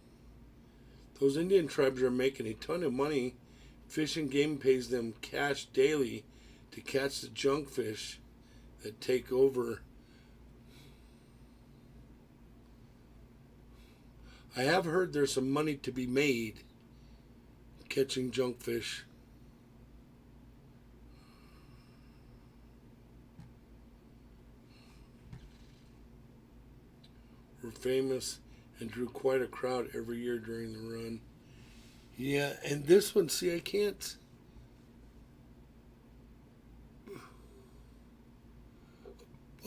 Those Indian tribes are making a ton of money. Fish and Game pays them cash daily to catch the junk fish that take over. I have heard there's some money to be made catching junk fish. We're famous and drew quite a crowd every year during the run. Yeah, and this one, see, I can't.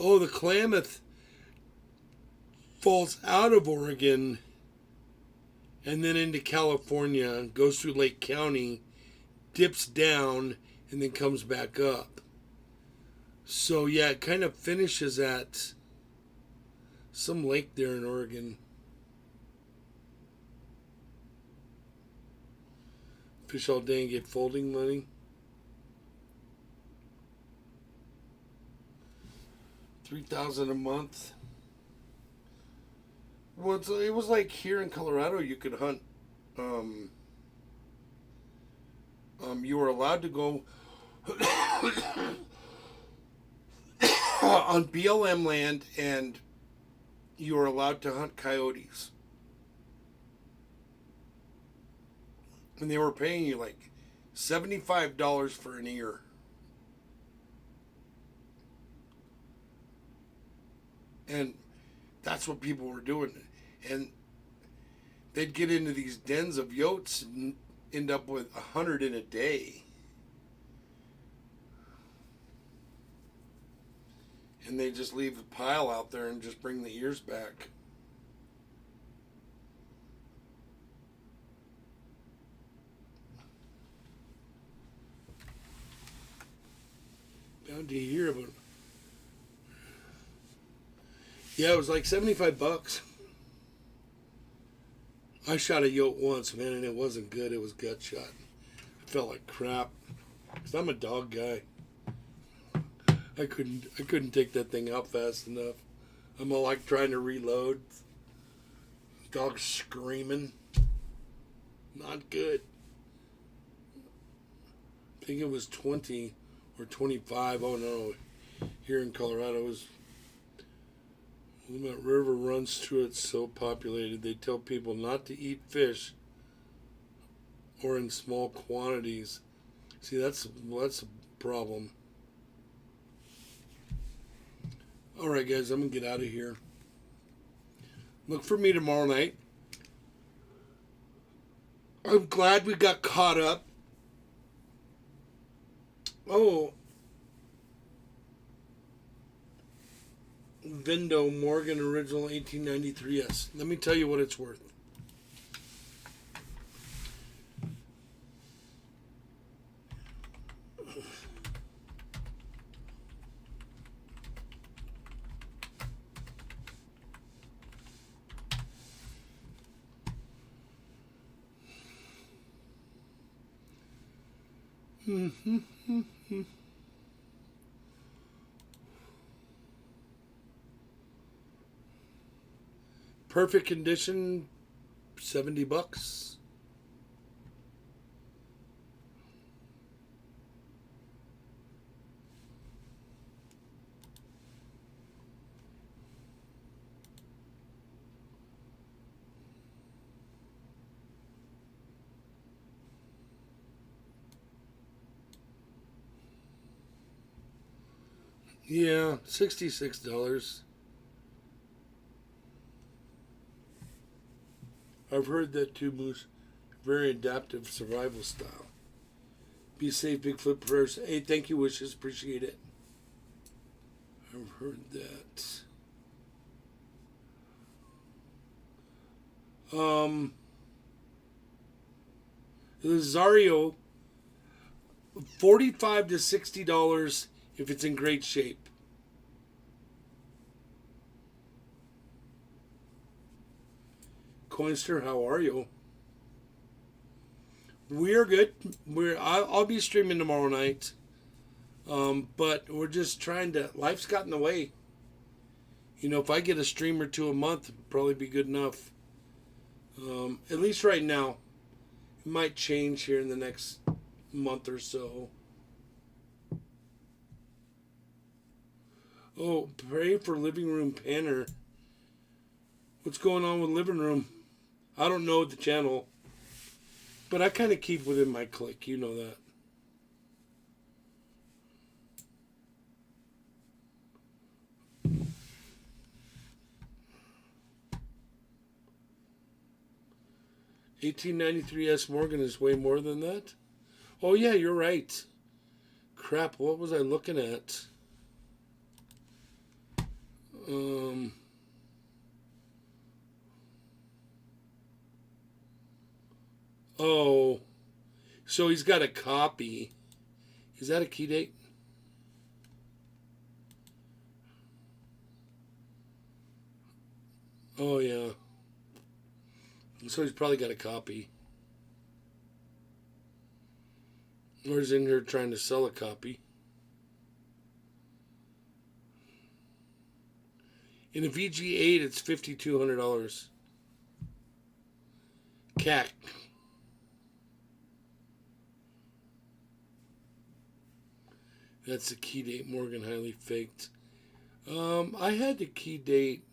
Oh, the Klamath falls out of Oregon and then into California, goes through Lake County, dips down, and then comes back up. So, yeah, it kind of finishes at some lake there in Oregon. Fish all day and get folding money. $3,000 a month. Well, it was like here in Colorado, you could hunt. Um, you were allowed to go on BLM land, and you were allowed to hunt coyotes. And they were paying you like $75 for an ear. And that's what people were doing. And they'd get into these dens of yotes and end up with 100 in a day. And they just leave the pile out there and just bring the ears back. Bound to hear about it. Yeah, it was like $75. I shot a yote once, man, and it wasn't good. It was gut shot. I felt like crap. Cause I'm a dog guy. I couldn't take that thing out fast enough. I'm all like trying to reload. Dog screaming. Not good. I think it was 20 or 25. Oh no. Here in Colorado it was Willamette River runs through it, so populated. They tell people not to eat fish or in small quantities. See, that's a problem. All right, guys, I'm gonna get out of here. Look for me tomorrow night. I'm glad we got caught up. Oh, Vendo Morgan Original 1893S. Let me tell you what it's worth. Perfect condition, $70. Yeah, $66. I've heard that too, Moose. Very adaptive survival style. Be safe, big flip prayers. Hey, thank you, wishes. Appreciate it. I've heard that. Zario, $45 to $60 if it's in great shape. Coinster, how are you? We're good. I'll be streaming tomorrow night. But we're just trying to. Life's got in the way. You know, if I get a stream or two a month, it'd probably be good enough. At least right now. It might change here in the next month or so. Oh, pray for Living Room Panner. What's going on with Living Room? I don't know the channel. But I kind of keep within my clique. You know that. $18.93 Morgan is way more than that. Oh yeah, you're right. Crap, what was I looking at? Oh, so he's got a copy. Is that a key date? Oh yeah. So he's probably got a copy. Or he's in here trying to sell a copy. In a VG8, it's $5,200. CAC. That's the key date. Morgan highly faked. I had the key date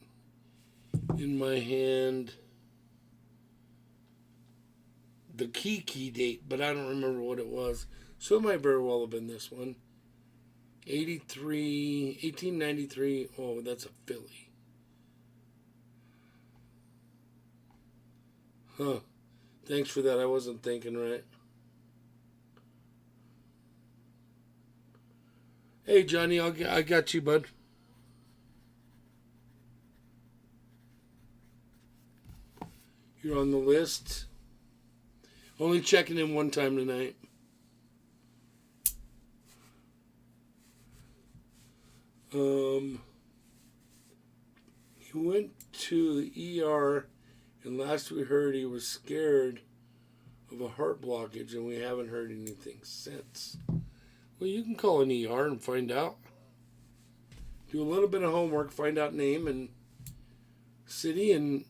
in my hand. The key date, but I don't remember what it was. So it might very well have been this one. 1893. Oh, that's a Philly. Huh. Thanks for that. I wasn't thinking right. Hey, Johnny, I got you, bud. You're on the list. Only checking in one time tonight. He went to the ER, and last we heard he was scared of a heart blockage, and we haven't heard anything since. Well, you can call an ER and find out. Do a little bit of homework, find out name and city, and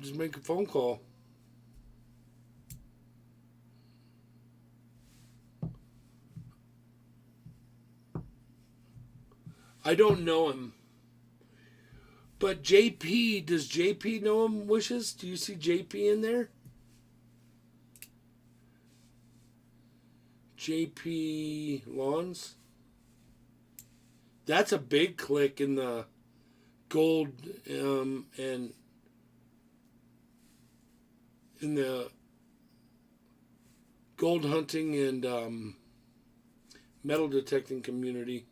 just make a phone call. I don't know him. But JP, does JP know him, Wishes? Do you see JP in there? JP Lawns? That's a big click in the gold and in the gold hunting and metal detecting community.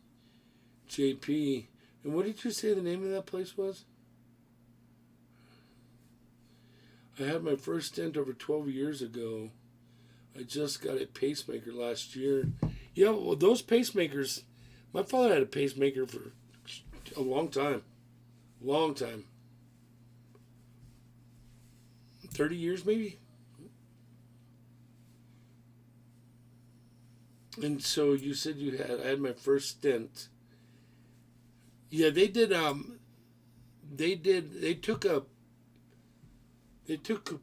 JP. And what did you say the name of that place was? I had my first stent over 12 years ago. I just got a pacemaker last year. Yeah, well, those pacemakers, my father had a pacemaker for a long time. Long time. 30 years maybe? And so you said I had my first stent. Yeah, they took a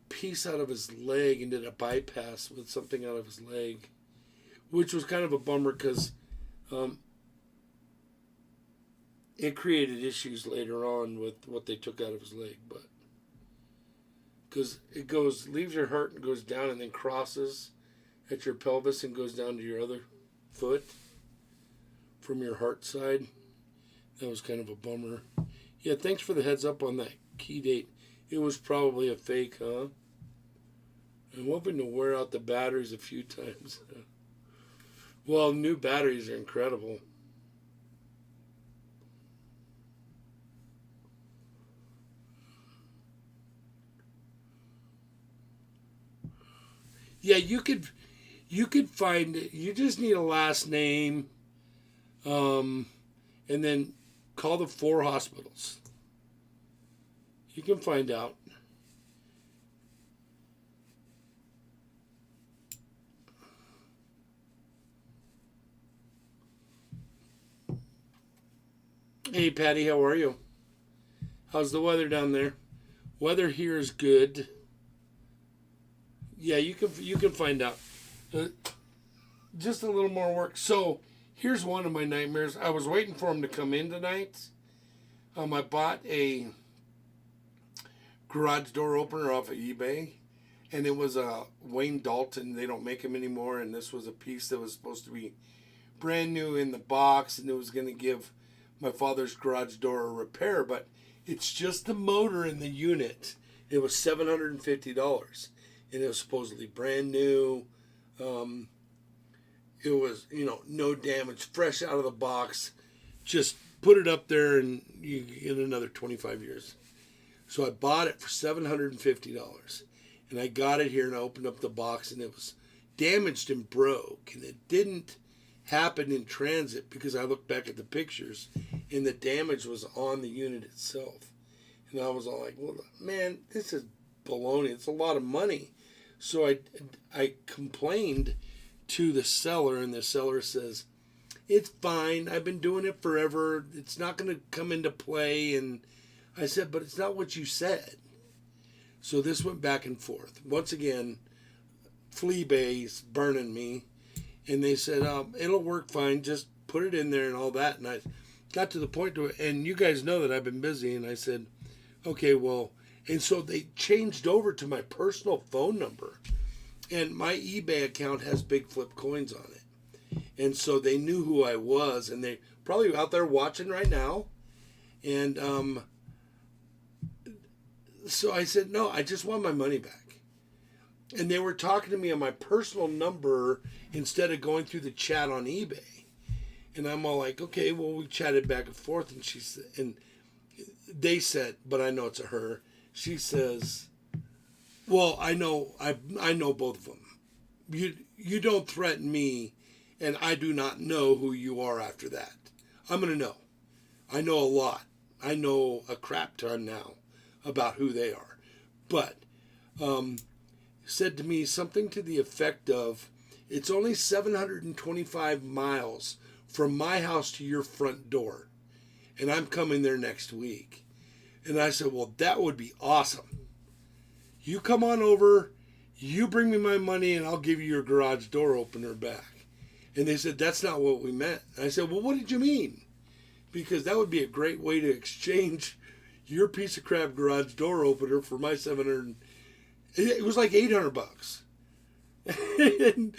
piece out of his leg and did a bypass with something out of his leg, which was kind of a bummer because it created issues later on with what they took out of his leg, but because it leaves your heart and goes down and then crosses at your pelvis and goes down to your other foot from your heart side. That was kind of a bummer. Yeah, thanks for the heads up on that key date. It was probably a fake, huh? I'm hoping to wear out the batteries a few times. Well, new batteries are incredible. Yeah, you could find it. You just need a last name, and then call the 4 hospitals. You can find out. Hey, Patty, how are you? How's the weather down there? Weather here is good. Yeah, you can find out. Just a little more work. So here's one of my nightmares. I was waiting for him to come in tonight. I bought a garage door opener off of eBay, and it was a Wayne Dalton. They don't make them anymore, and this was a piece that was supposed to be brand new in the box, and it was going to give my father's garage door a repair, but it's just the motor in the unit. It was $750, and it was supposedly brand new. It was, no damage, fresh out of the box. Just put it up there and you get another 25 years. So I bought it for $750. And I got it here and I opened up the box and it was damaged and broke. And it didn't happen in transit because I looked back at the pictures and the damage was on the unit itself. And I was all like, well, man, this is baloney. It's a lot of money. So I complained to the seller, and the seller says, it's fine. I've been doing it forever. It's not going to come into play. And I said, but it's not what you said. So this went back and forth. Once again, Fleabase burning me. And they said, it'll work fine. Just put it in there and all that. And I got to the point to it. And you guys know that I've been busy. And I said, okay, well. And so they changed over to my personal phone number. And my eBay account has BIGFLIP coins on it. And so they knew who I was. And they probably out there watching right now. And so I said, no, I just want my money back. And they were talking to me on my personal number instead of going through the chat on eBay. And I'm all like, okay, well, we chatted back and forth. And she said, and they said, but I know it's a her. She says, well, I know both of them. You don't threaten me, and I do not know who you are after that. I'm going to know. I know a lot. I know a crap ton now about who they are. But said to me something to the effect of, it's only 725 miles from my house to your front door, and I'm coming there next week. And I said, well, that would be awesome. You come on over, you bring me my money, and I'll give you your garage door opener back. And they said, that's not what we meant. I said, well, what did you mean? Because that would be a great way to exchange your piece of crap garage door opener for my 700. It was like $800. And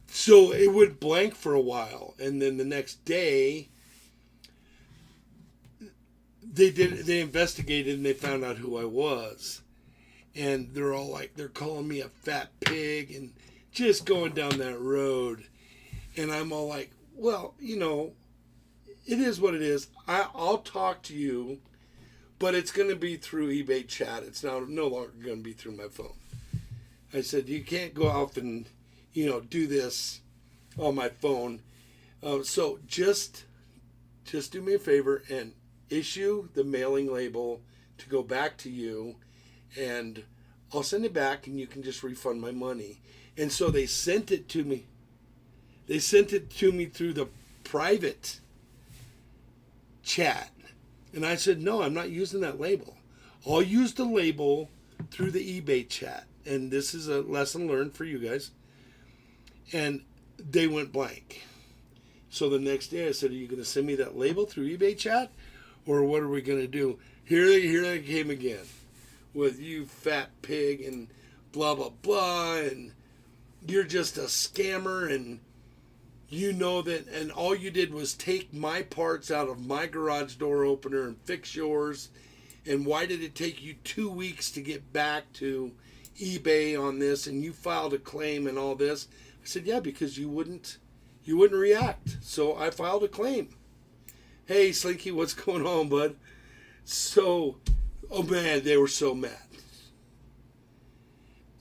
so it went blank for a while. And then the next day, they investigated and they found out who I was. And they're all like, they're calling me a fat pig and just going down that road. And I'm all like, well, it is what it is. I'll talk to you, but it's going to be through eBay chat. It's now no longer going to be through my phone. I said, you can't go out and, do this on my phone. So just do me a favor and issue the mailing label to go back to you, and I'll send it back and you can just refund my money. And so they sent it to me. They sent it to me through the private chat. And I said, no, I'm not using that label. I'll use the label through the eBay chat. And this is a lesson learned for you guys. And they went blank. So the next day I said, are you going to send me that label through eBay chat? Or what are we going to do? Here they came again with you fat pig and blah, blah, blah. And you're just a scammer, and you know that, and all you did was take my parts out of my garage door opener and fix yours. And why did it take you 2 weeks to get back to eBay on this, and you filed a claim and all this? I said, yeah, because you wouldn't react. So I filed a claim. Hey, Slinky, what's going on, bud? So, oh man, they were so mad.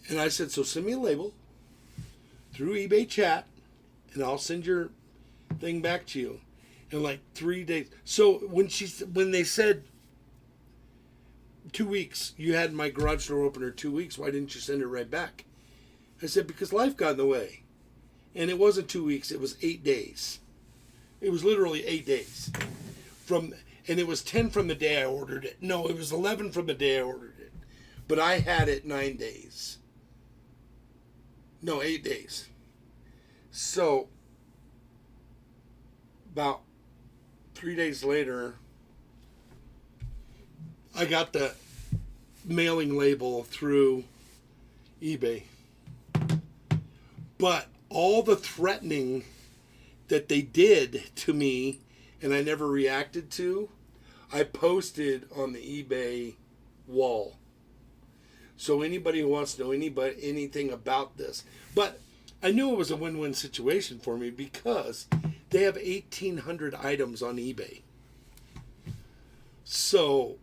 And I said, so send me a label through eBay chat, and I'll send your thing back to you in like 3 days. So when they said 2 weeks, you had my garage door opener 2 weeks, why didn't you send it right back? I said, because life got in the way. And it wasn't 2 weeks, it was 8 days. It was literally 8 days. And it was 10 from the day I ordered it. No, it was 11 from the day I ordered it. But I had it 9 days. No, 8 days. So, about 3 days later, I got the mailing label through eBay. But all the threatening that they did to me and I never reacted to, I posted on the eBay wall. So anybody who wants to know anything about this. But I knew it was a win-win situation for me because they have 1,800 items on eBay. So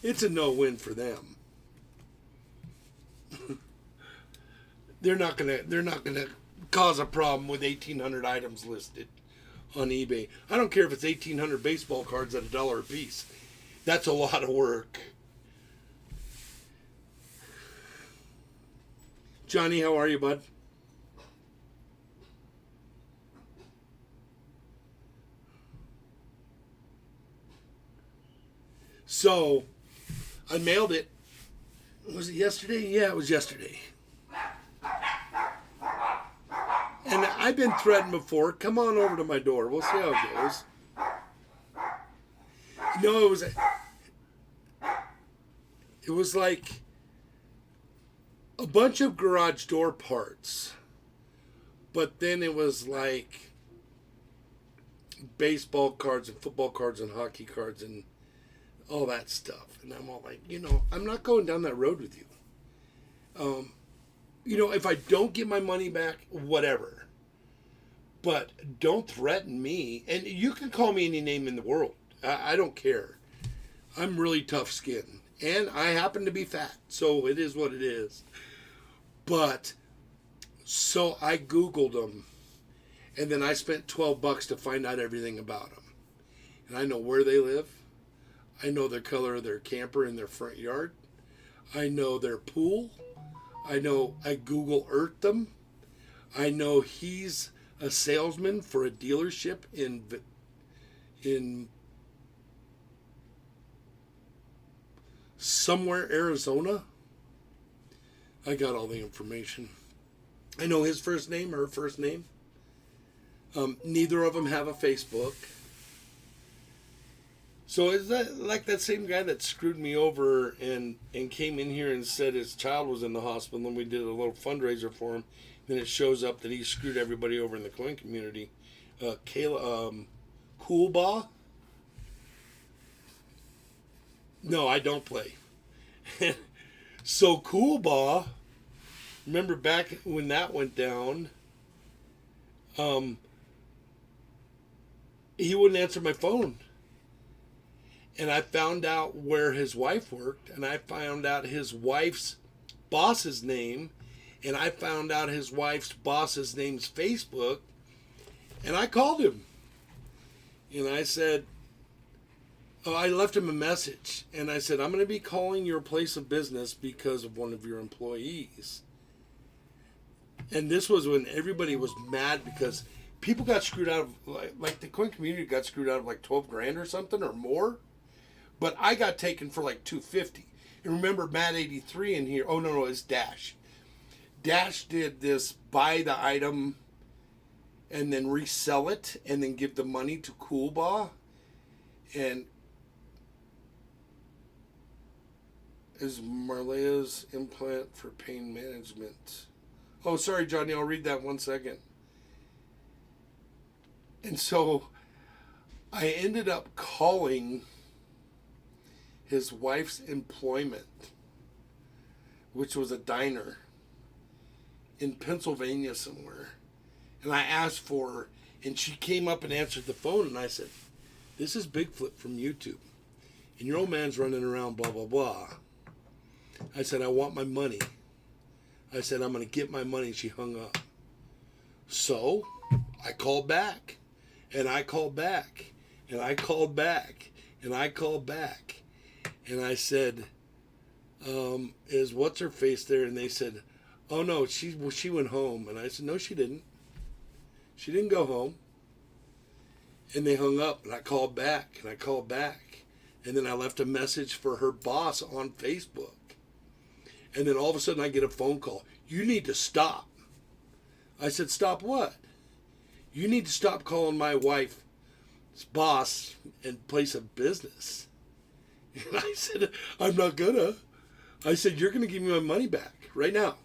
it's a no-win for them. They're not gonna cause a problem with 1,800 items listed on eBay. I don't care if it's 1,800 baseball cards at $1 a piece. That's a lot of work. Johnny, how are you, bud? So I mailed it. Was it yesterday? Yeah, it was yesterday. And I've been threatened before. Come on over to my door. We'll see how it goes. No, it was like a bunch of garage door parts. But then it was like baseball cards and football cards and hockey cards and all that stuff. And I'm all like, I'm not going down that road with you. If I don't get my money back, whatever. But don't threaten me. And you can call me any name in the world. I don't care. I'm really tough skinned. And I happen to be fat. So it is what it is. But, so I Googled them. And then I spent $12 to find out everything about them. And I know where they live. I know the color of their camper in their front yard. I know their pool. I Google Earthed them. I know he's a salesman for a dealership in somewhere Arizona. I got all the information. I know his first name, her first name. Neither of them have a Facebook. So is that like that same guy that screwed me over and came in here and said his child was in the hospital and we did a little fundraiser for him? Then it shows up that he screwed everybody over in the coin community. Coolbaugh? No, I don't play. So Coolbaugh, remember back when that went down, he wouldn't answer my phone. And I found out where his wife worked, and I found out his wife's boss's name, and I found out his wife's boss's name's Facebook, and I called him. And I said, I left him a message, and I said, I'm going to be calling your place of business because of one of your employees. And this was when everybody was mad because people got screwed out of, like the coin community got screwed out of like 12 grand or something or more. But I got taken for like $250. And remember Matt 83 in here. Oh, no, it's Dash. Dash did this buy the item and then resell it and then give the money to Coolbaugh. And is Marlea's implant for pain management. Oh, sorry, Johnny. I'll read that 1 second. And so I ended up calling his wife's employment, which was a diner in Pennsylvania somewhere. And I asked for her, and she came up and answered the phone, and I said, this is BIGFLIP from YouTube, and your old man's running around blah, blah, blah. I said, I want my money. I said, I'm going to get my money. She hung up. So I called back, and I called back, and I called back, and I called back. And I said, is what's her face there? And they said, oh no, she went home. And I said, no, she didn't. She didn't go home. And they hung up, and I called back, and I called back. And then I left a message for her boss on Facebook. And then all of a sudden I get a phone call. You need to stop. I said, stop what? You need to stop calling my wife's boss and place of business. And I said, I'm not gonna. I said, you're gonna give me my money back right now.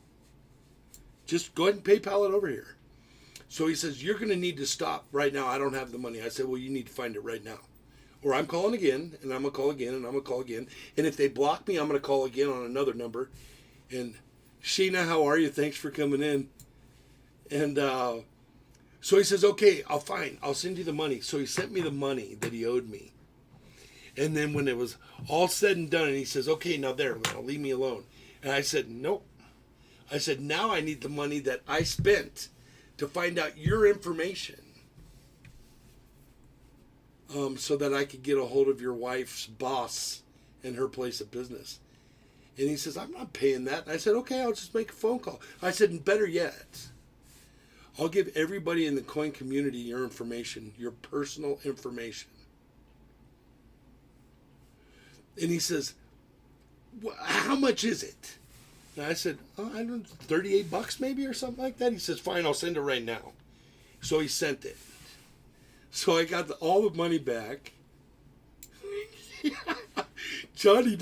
Just go ahead and PayPal it over here. So he says, you're gonna need to stop right now. I don't have the money. I said, well, you need to find it right now. Or I'm calling again, and I'm gonna call again, and I'm gonna call again. And if they block me, I'm gonna call again on another number. And Sheena, how are you? Thanks for coming in. And so he says, okay, I'll send you the money. So he sent me the money that he owed me. And then when it was all said and done, and he says, okay, now there, now leave me alone. And I said, nope. I said, now I need the money that I spent to find out your information so that I could get a hold of your wife's boss and her place of business. And he says, I'm not paying that. And I said, okay, I'll just make a phone call. I said, and better yet, I'll give everybody in the coin community your information, your personal information. And he says, how much is it? And I said, oh, I don't know, $38 maybe or something like that. He says, fine, I'll send it right now. So he sent it. So I got all the money back. Johnny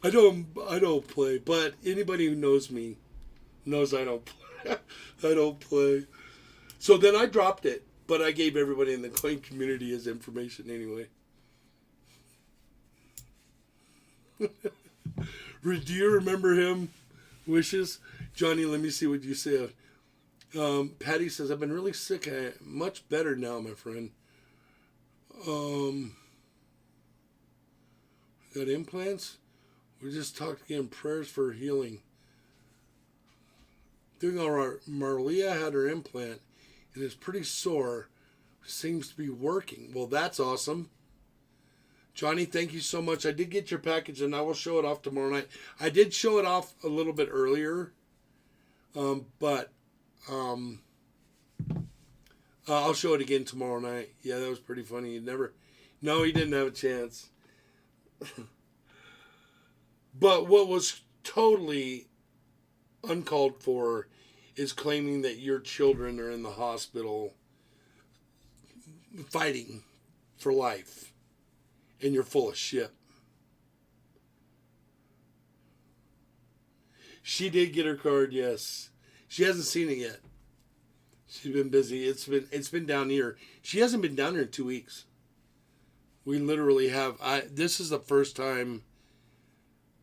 I don't play, but anybody who knows me knows I don't play. I don't play. So then I dropped it, but I gave everybody in the coin community his information anyway. Do you remember him? Wishes? Johnny, let me see what you said. Patty says, I've been really sick. I'm much better now, my friend. Got implants? We just talked again. Prayers for healing. Doing all right. Marlia had her implant. It is pretty sore. Seems to be working. Well, that's awesome. Johnny, thank you so much. I did get your package, and I will show it off tomorrow night. I did show it off a little bit earlier, but I'll show it again tomorrow night. Yeah, that was pretty funny. No, he didn't have a chance. But what was totally uncalled for is claiming that your children are in the hospital fighting for life, and you're full of shit. She did get her card, yes. She hasn't seen it yet. She's been busy. It's been down here. She hasn't been down here in 2 weeks. We literally have. This is the first time.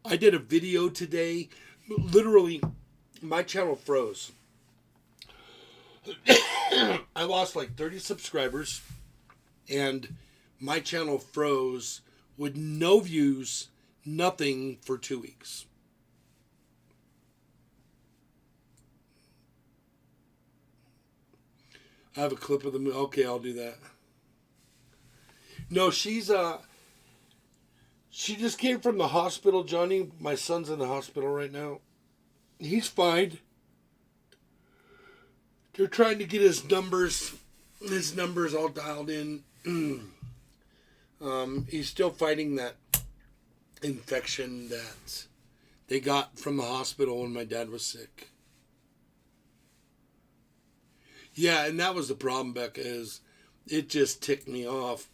I did a video today. Literally, my channel froze. I lost like 30 subscribers, and my channel froze with no views, nothing for 2 weeks. I have a clip of the movie. Okay, I'll do that. No, she just came from the hospital, Johnny. My son's in the hospital right now. He's fine. They're trying to get his numbers all dialed in. He's still fighting that infection that they got from the hospital when my dad was sick. Yeah, and that was the problem, Becca, is it just ticked me off.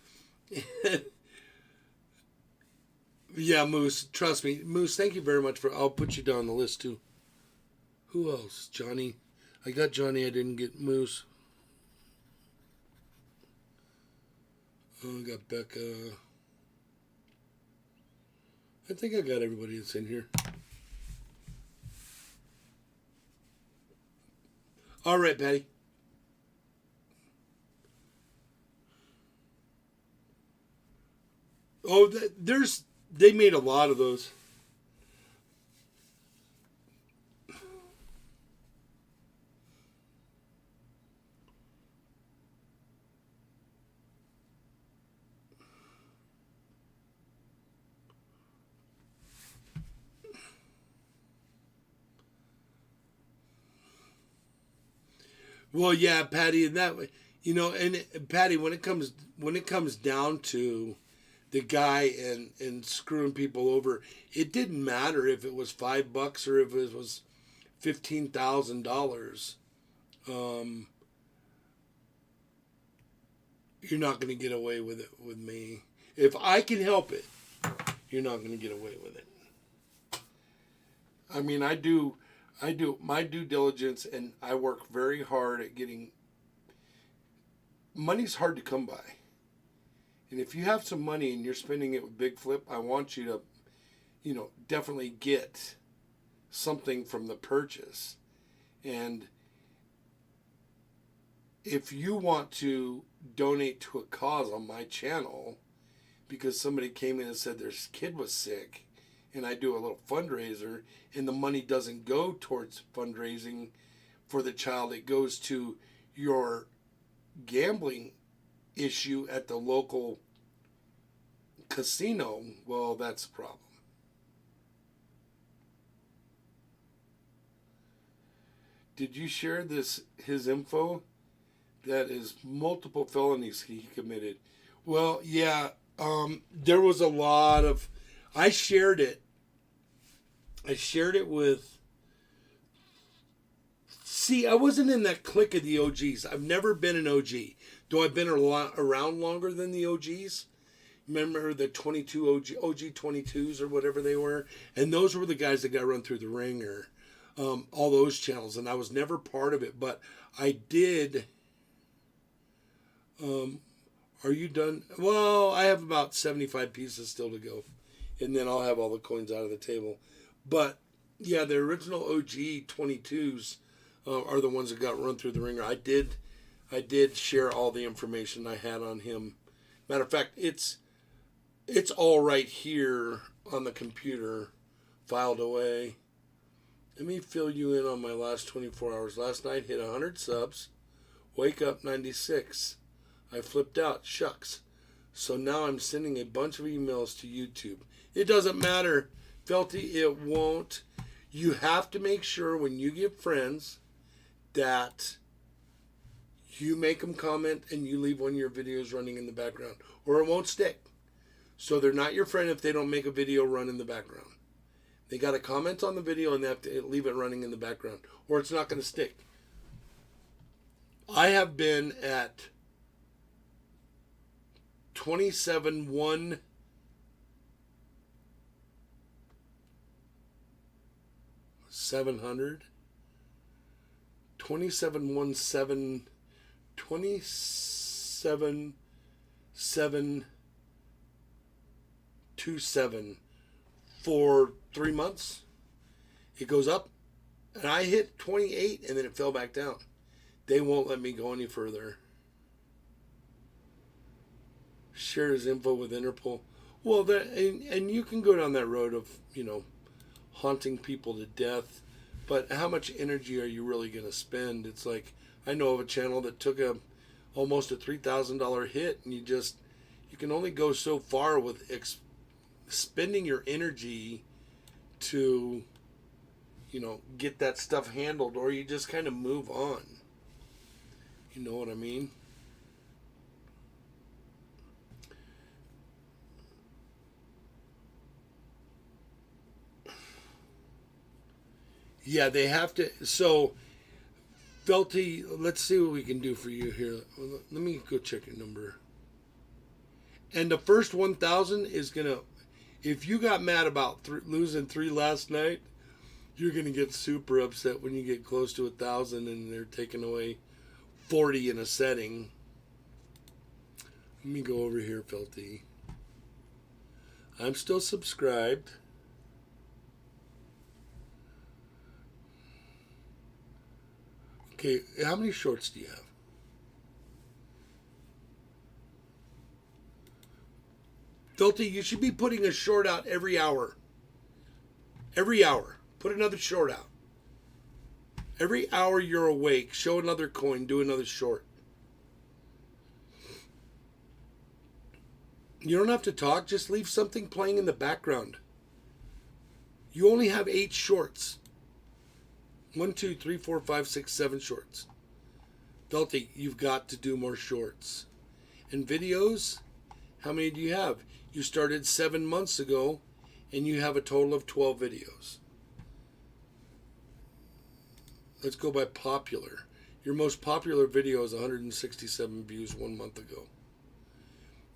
Yeah, Moose, trust me. Moose, thank you very much I'll put you down the list too. Who else? Johnny. I got Johnny, I didn't get Moose. Oh, I got Becca. I think I got everybody that's in here. All right, Patty. Oh, they made a lot of those. Well, yeah, Patty, and that way, and Patty, when it comes down to the guy and screwing people over, it didn't matter if it was $5 or if it was $15,000. You're not going to get away with it with me. If I can help it, you're not going to get away with it. I mean, I do my due diligence, and I work very hard at getting. Money's hard to come by. And if you have some money and you're spending it with BIGFLIP, I want you to, definitely get something from the purchase. And if you want to donate to a cause on my channel, because somebody came in and said their kid was sick, and I do a little fundraiser, and the money doesn't go towards fundraising for the child, it goes to your gambling issue at the local casino, well, that's a problem. Did you share his info? That is multiple felonies he committed. Well, yeah, there was a lot of, I shared it. I shared it with. See, I wasn't in that clique of the OGs. I've never been an OG. Though I've been around longer than the OGs. Remember the 22 OG 22s or whatever they were? And those were the guys that got run through the ringer. All those channels. And I was never part of it. But I did. Are you done? Well, I have about 75 pieces still to go. And then I'll have all the coins out of the table. But, yeah, the original OG 22s are the ones that got run through the ringer. I did share all the information I had on him. Matter of fact, it's all right here on the computer, filed away. Let me fill you in on my last 24 hours. Last night hit 100 subs. Wake up 96. I flipped out. Shucks. So now I'm sending a bunch of emails to YouTube. It doesn't matter, Felty. It won't. You have to make sure when you get friends that you make them comment and you leave one of your videos running in the background, or it won't stick. So they're not your friend if they don't make a video run in the background. They got to comment on the video and they have to leave it running in the background, or it's not going to stick. I have been at 27,1 700 27,17 27,727 for 3 months. It goes up, and I hit 28, and then it fell back down. They won't let me go any further. Share his info with Interpol. Well, and you can go down that road of, haunting people to death, but how much energy are you really going to spend? It's like, I know of a channel that took almost a $3,000 hit, and you can only go so far with spending your energy to, get that stuff handled, or you just kind of move on. You know what I mean? Yeah, they have to. So, Felty, let's see what we can do for you here. Let me go check your number. And the first 1,000 is going to, if you got mad about losing 3 last night, you're going to get super upset when you get close to 1,000 and they're taking away 40 in a setting. Let me go over here, Felty. I'm still subscribed. Okay, how many shorts do you have? Felty, you should be putting a short out every hour. Every hour. Put another short out. Every hour you're awake, show another coin, do another short. You don't have to talk, just leave something playing in the background. You only have 8 shorts. 1, 2, 3, 4, 5, 6, 7 shorts. Felty, you've got to do more shorts. And videos, how many do you have? You started 7 months ago, and you have a total of 12 videos. Let's go by popular. Your most popular video is 167 views 1 month ago.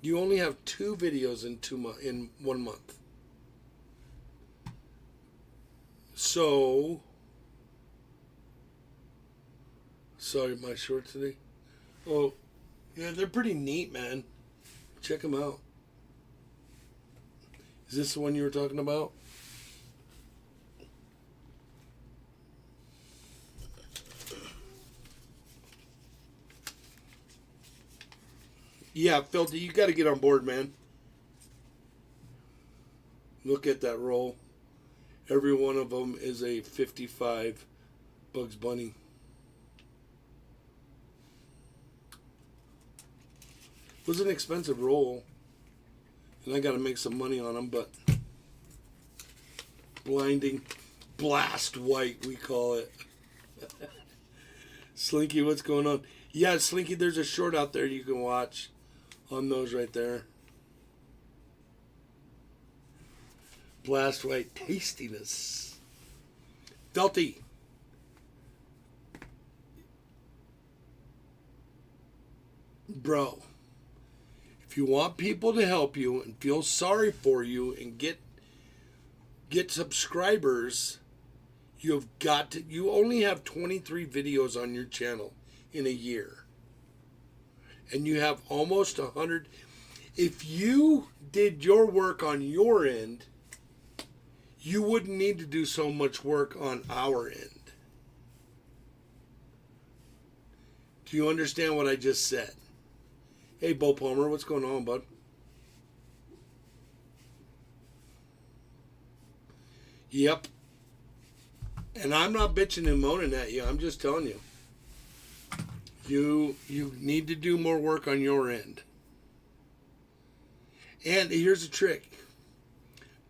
You only have 2 videos in 1 month. So, sorry, my shorts today. Oh, yeah, they're pretty neat, man. Check them out. Is this the one you were talking about? Yeah, Felty, you got to get on board, man. Look at that roll. Every one of them is a 55 Bugs Bunny. It was an expensive roll, and I got to make some money on them, but blinding blast white, we call it. Slinky, what's going on? Yeah, Slinky, there's a short out there you can watch on those right there. Blast White tastiness. Felty. Bro, if you want people to help you and feel sorry for you and get subscribers, you only have 23 videos on your channel in a year. And you have almost 100. If you did your work on your end, you wouldn't need to do so much work on our end. Do you understand what I just said? Hey, Bo Palmer, what's going on, bud? Yep. And I'm not bitching and moaning at you. I'm just telling you. You need to do more work on your end. And here's a trick.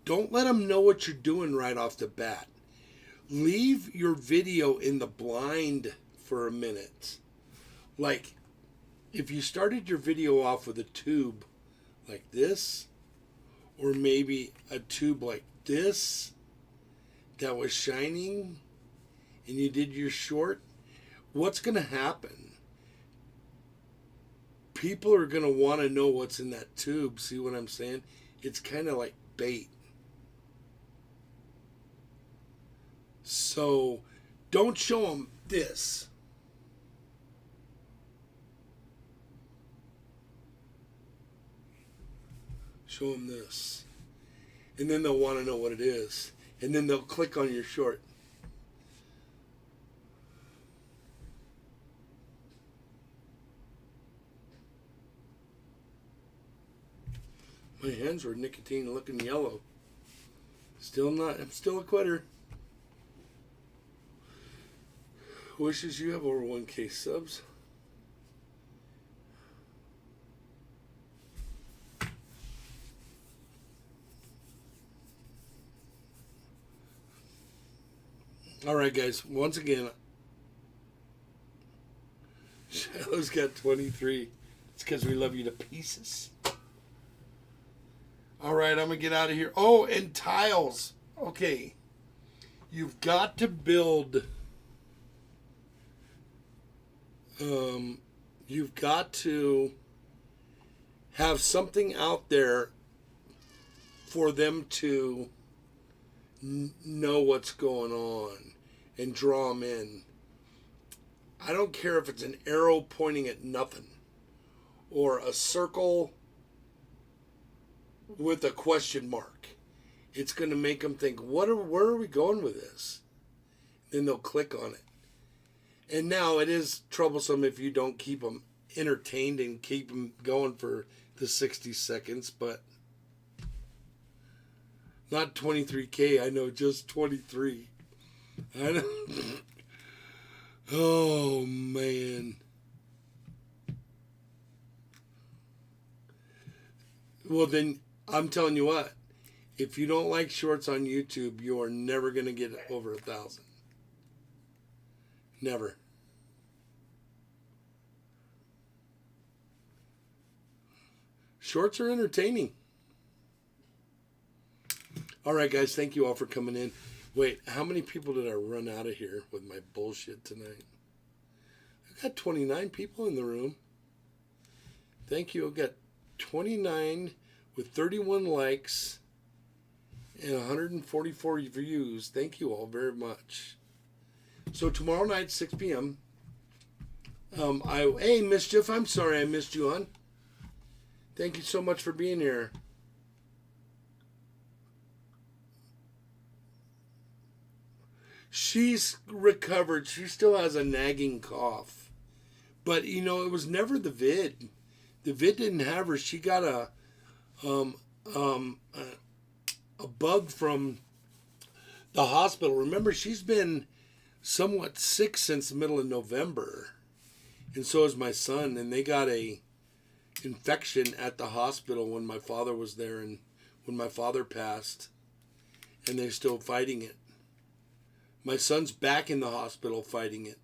Don't let them know what you're doing right off the bat. Leave your video in the blind for a minute. Like, if you started your video off with a tube like this, or maybe a tube like this that was shining, and you did your short, what's going to happen? People are going to want to know what's in that tube. See what I'm saying? It's kind of like bait. So don't show them this. Show them this. And then they'll want to know what it is. And then they'll click on your short. My hands were nicotine looking yellow. Still not. I'm still a quitter. Wishes you have over 1K subs. All right, guys. Once again, Shadow's got 23. It's because we love you to pieces. All right, I'm going to get out of here. Oh, and tiles. Okay. You've got to build... you've got to have something out there for them to know what's going on and draw them in. I don't care if it's an arrow pointing at nothing or a circle with a question mark. It's going to make them think, where are we going with this? Then they'll click on it. And now it is troublesome if you don't keep them entertained and keep them going for the 60 seconds, but not 23K. I know, just 23. I know. Oh, man. Well, then, I'm telling you what. If you don't like shorts on YouTube, you are never going to get over 1,000. Never. Shorts are entertaining. All right, guys. Thank you all for coming in. Wait, how many people did I run out of here with my bullshit tonight? I got 29 people in the room. Thank you. I got 29 with 31 likes and 144 views. Thank you all very much. So tomorrow night, 6 p.m. Hey, Mischief, I'm sorry I missed you, hon. Thank you so much for being here. She's recovered. She still has a nagging cough. But, you know, it was never the vid. The vid didn't have her. She got a bug from the hospital. Remember, she's been somewhat sick since the middle of November, and so is my son, and they got a infection at the hospital when my father was there, and when my father passed, and they're still fighting it. My son's back in the hospital fighting it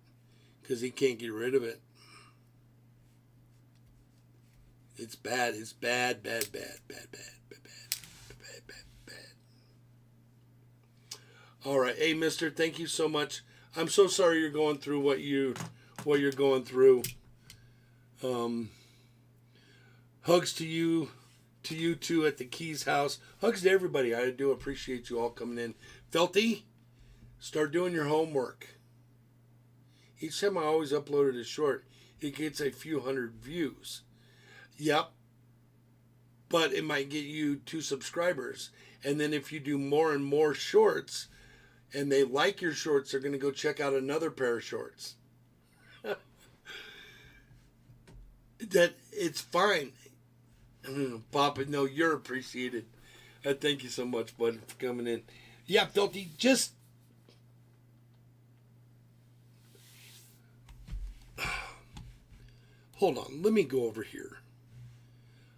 because he can't get rid of it. It's bad. It's bad, bad, bad, bad, bad, bad, bad, bad, bad. All right. Hey, mister, thank you so much. I'm so sorry you're going through what you're going through. Hugs to you two at the Keys house. Hugs to everybody. I do appreciate you all coming in. Felty, start doing your homework. Each time I always uploaded a short, it gets a few hundred views. Yep. But it might get you 2 subscribers. And then if you do more and more shorts and they like your shorts, they're going to go check out another pair of shorts. That it's fine. Papa, no, you're appreciated. Thank you so much, bud, for coming in. Yeah, Filthy, just... Hold on, let me go over here.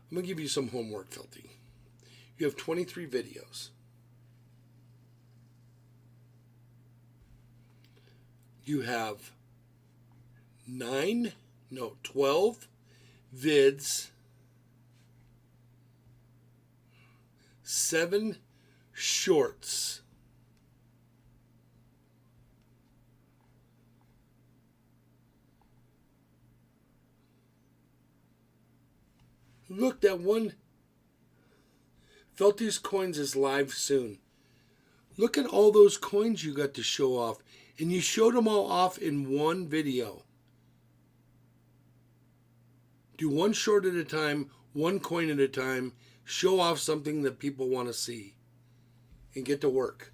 I'm going to give you some homework, Filthy. You have 23 videos. You have 12 vids, 7 shorts. Look, that one, Felty's Coins is live soon. Look at all those coins you got to show off. And you showed them all off in one video. Do one short at a time, one coin at a time. Show off something that people want to see. And get to work.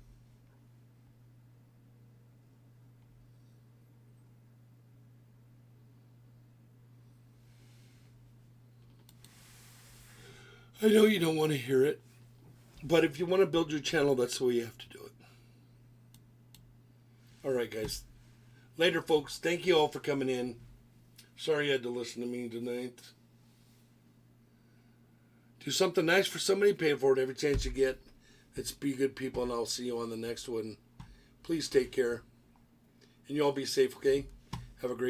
I know you don't want to hear it. But if you want to build your channel, that's the way you have to do it. All right, guys. Later, folks. Thank you all for coming in. Sorry you had to listen to me tonight. Do something nice for somebody. Pay it forward every chance you get. Let's be good people, and I'll see you on the next one. Please take care. And you all be safe, okay? Have a great